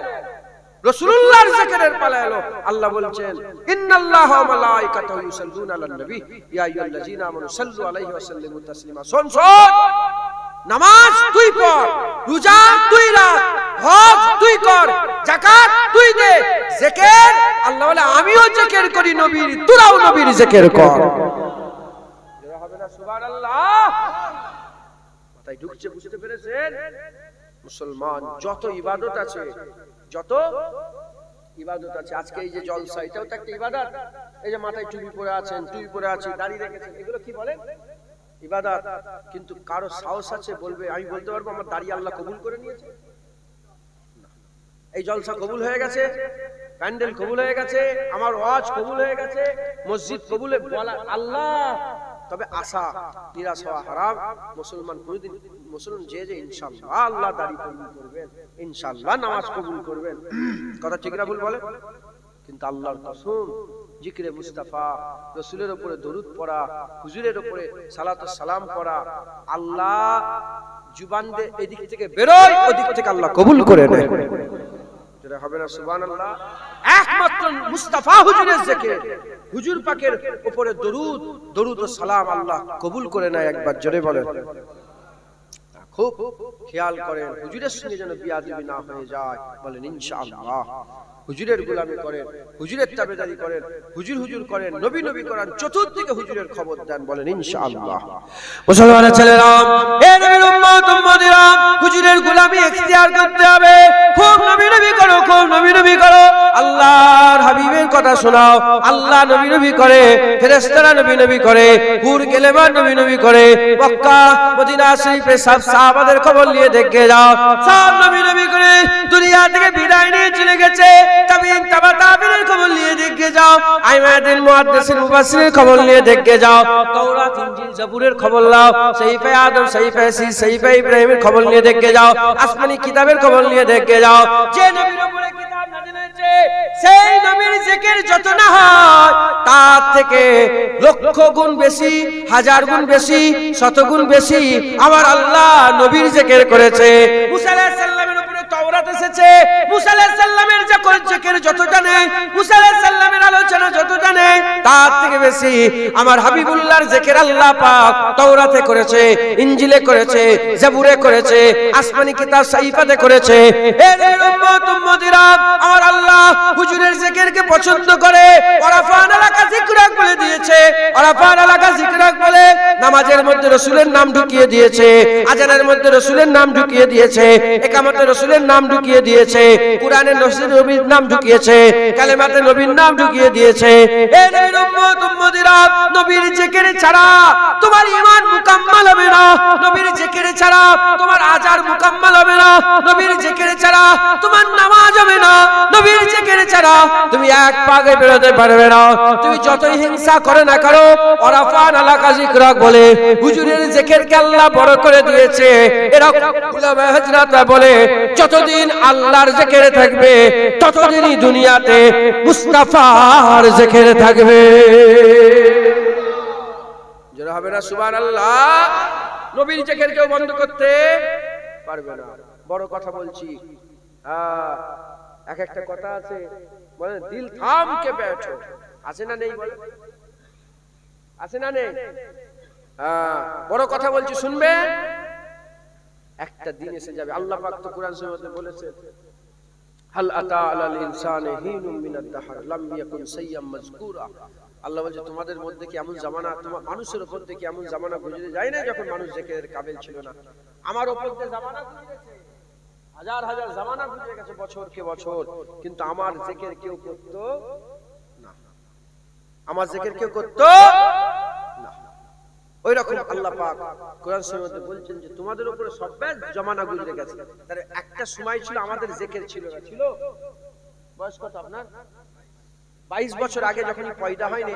Speaker 1: রাসূলুল্লাহর জিকিরের পালা এলো, আল্লাহ বলছেন ইন্নাল্লাহা ওয়া মালাইকাতাহু ইউসাল্লুনা আলান নবী ইয়া আইয়ুহাল্লাযীনা আমানু সাল্লু আলাইহি ওয়া সাল্লিমু তাসলিমা। শোন শোন, নামাজ তুই পড়, রোজা তুই রাখ, হজ তুই কর, যাকাত তুই দে, জিকির আল্লাহ বলে আমিও জিকির করি নবীর, তোরাও নবীর জিকির কর। হবে না সুবহানাল্লাহ? তাই ঢুকছে, বুঝতে পেরেছেন? মুসলমান যত ইবাদত আছে, যত ইবাদত আছে, আজকে এই যে জলসা এটাও তো একটা ইবাদত। এই যে মাথায় টুপি পরে আছেন, টুপি পরে আছি, দাড়ি রেখেছেন, এগুলো কি বলেন? ইবাদত। কিন্তু কারো সাহস আছে বলবে আমি বলতে পারবো আমার দাড়ি আল্লাহ কবুল করে নিয়েছে? এই জলসা কবুল হয়ে গেছে, প্যান্ডেল কবুল হয়ে গেছে, আমার ওয়াজ কবুল হয়ে গেছে, মসজিদ কবুল, বলা আল্লাহ। তবে আশা নিরাশ হওয়া হারাম। মুসলমান কোনদিন মুসলমান যে ইনশাআল্লাহ আল্লাহ দাড়ি কবুল করবেন, ইনশাআল্লাহ নামাজ কবুল করবেন, কথা ঠিক না ভুল বলে? কিন্তু আল্লাহর কসম, জিকিরে মুস্তাফা, রাসূলের উপরে দরুদ পড়া, হুজুরের উপরে সালাত ও সালাম পড়া, আল্লাহ জুবান দিয়ে এদিক থেকে বেরোয়, ওদিক থেকে আল্লাহ কবুল করে নেয়। যেটা হবে না সুবহানাল্লাহ? একমাত্র মুস্তাফা হুজুরের জিকির, হুজুর পাকের উপরে দরুদ ও সালাম আল্লাহ কবুল করে নেয়। একবার জোরে বলেন। খুব খেয়াল করেন হুজুরের সঙ্গে যেন বিয়াদবি না হয়ে যায়, বলেন ইনশাআল্লাহ। হুজুরের গোলামি করেন, হুজুরের তাবেদারি করেন, হুজুর করেন, নবী করেন, চতুর্দিকে হুজুরের খবর দেন, বলেন ইনশাআল্লাহ।
Speaker 2: মুসলমানের ছেলেরা, এ নবীর উম্মত উম্মতিরা, হুজুরের গোলামি ইখতিয়ার করতে হবে। খুব নবী করো, খুব নবী করো। আল্লাহর হাবিবের কথা শোনাও। আল্লাহ নবী করে, ফেরেশতারা নবী করে, হুর গেলেমান নবী করে। মক্কা মদিনা শরীফে সব সাহাবাদের খবর নিয়ে দেখে যাও, সব নবী করে দুনিয়া থেকে বিদায় নিয়ে চলে গেছে। তাবিন তাবিনের খবর নিয়ে দেখে যাও, আইমাদিন মুহাদ্দিসিন মুফাসসিরের খবর নিয়ে দেখে যাও, তাওরাত ইনজিল জাবুরের খবর নাও, সহিফে আদম, সহিফে ইয়াসিন, সহিফে ইব্রাহিমের খবর নিয়ে দেখে যাও, আসমানি কিতাবের খবর নিয়ে দেখে যাও। যে নবীর উপরে কিতাব নাযিল হয়েছে, সেই নবীর জিকির যত না হয় তার থেকে লক্ষ গুণ বেশি, হাজার গুণ বেশি, শত গুণ বেশি আমার আল্লাহ নবীর জিকির করেছে। মুসা আলাইহিস সালামের উপরে তাওরাত এসেছে, মুসা আলাইহিস সালামের জিকির যত জানে, মুসা আলাইহিস সালামের আলোচনা যত জানে, তার থেকে বেশি আমার হাবিবুল্লাহর জিকির আল্লাহ পাক তাওরাতে করেছে, ইনজিলে করেছে, জাবুরে করেছে, আসমানি কিতাব সাহিফাতে করেছে। এ উম্মত উম্মতিরা, আমার আল্লাহ হুজুরের জিকিরকে পছন্দ করে। ওরাফান এলাকা জিকরাক বলে দিয়েছে, ওরাফান এলাকা জিকরাক বলে নামাজের মধ্যে রাসূলের নাম ঢুকিয়ে দিয়েছে, আজানের মধ্যে রাসূলের নাম ঢুকিয়ে দিয়েছে, ইকামতে রাসূলের নাম ঢুকিয়ে দিয়েছে, কোরআনে নবীর নাম ঢুকিয়েছে, কালেমাতে নবীর নাম ঢুকিয়ে দিয়েছে। এই নবীর উম্মত উম্মতিরা, নবীর জিকির ছাড়া তোমার ঈমান মুকাম্মাল হবে না, নবীর জিকির ছাড়া তোমার আজার মুকাম্মাল হবে না, নবীর জিকির ছাড়া তোমার নামাজ হবে না, নবীর জিকির ছাড়া তুমি এক পাগে বেরোতে পারবে না। তুমি যতই হিংসা করে না করো, ওরাফান আলাকা যিকরাক বলে হুজুরের জিকিরকে আল্লাহ বড় করে দিয়েছে। এরা উলামা হযরত বলে যতদিন আল্লাহর জিকির থাকবে ততদিনই দুনিয়াতে মুস্তাফার জিকির থাকবে। যারা হবে না সুবহানাল্লাহ। নবীর জিকির কেউ বন্ধ করতে পারবে না। বড় কথা বলছি, এক একটা কথা আছে বলে দিল থাম কে बैठो, আছে না নেই বলে, আছে না নেই? বড় কথা বলছি শুনবেন, একটা দিন এসে যাবে। আল্লাহ পাক তো কোরআন শরীফে বলেছেন হাল আতা আলাল ইনসানি হিনুম মিনাদ দাহর লাম ইয়াকুন সাইয়্যাম মাযকুরা। আল্লাহ বলছে তোমাদের মধ্যে কি এমন জামানা, তোমার মানুষের উপর থেকে এমন জামানা গুজরে যায় না যখন মানুষ জিকিরের কাবিল ছিল না? আমার উপর দিয়ে জামানা গুজরেছে, হাজার হাজার জামানা গুজরে গেছে, বছর কে বছর, কিন্তু আমার জিকির কেউ করতো না, আমার জিকির কেউ করতো না। ওই রকম আল্লাহ পাক কোরআন শরীফে বলছেন যে তোমাদের উপরে সববার জামানা গুজরে গেছে। তার একটা সময় ছিল আমাদের জিকির ছিল না। ছিল বয়স কত আপনার? 22 বছর আগে যখন পয়দা হয়নি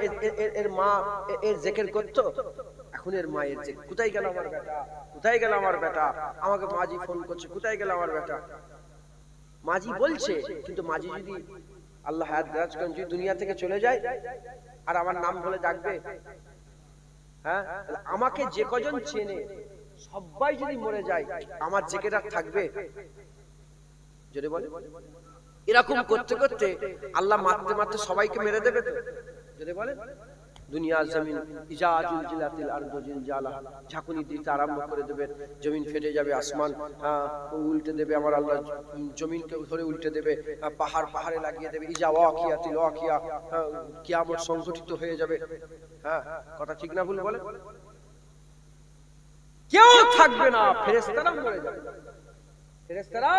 Speaker 2: এর মা এর জিকির করতো। এখন এর মায়ের জিকির, কোথায় গেল আমার বেটা, কোথায় গেল আমার বেটা, আমাকে মাজি ফোন করছে, কোথায় গেল আমার বেটা। মাজি বলছে, কিন্তু মাজি যদি আল্লাহ হায়াত দারাজ করেন যদি দুনিয়া থেকে চলে যায় আর আমার নাম বলে ডাকবে, হ্যাঁ, আমাকে যে কজন চেনে সবাই যদি মরে যায় আমার জিকির আর থাকবে? যদি বলে এরকম করতে করতে আল্লাহ মারতে মারতে সবাইকে মেরে দেবে তো? যদি বলে দুনিয়া জমিন ইজা জুলজিলাতিল আরদু জিলজালাহা, ঝাঁকুনি দিতে আরম্ভ করে দেবে, জমিন ফেটে যাবে, আসমান উল্টে দেবে, আমার আল্লাহ জমিনকে ধরে উল্টে দেবে, পাহাড় পাহাড়ে লাগিয়ে দেবে, ইজা ওয়াকিয়াতিল ওয়াকিয়া, কিয়ামত সংঘটিত হয়ে যাবে। হ্যাঁ, কথা ঠিক না ভুল বলে? কেউ থাকবে না, ফেরেশতারা মরে যাবে, ফেরেশতারা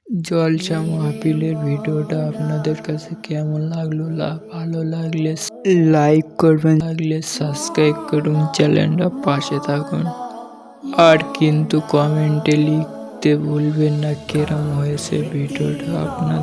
Speaker 3: জলসা মাহফিলের ভিডিওটা আপনাদের কাছে কেমন লাগলো? ভালো লাগলে লাইক করবেন, লাগলে সাবস্ক্রাইব করুন, চ্যানেলটা পাশে থাকুন। আর কিন্তু কমেন্টে লিখতে ভুলবেন না কেরম হয়েছে ভিডিওটা আপনার।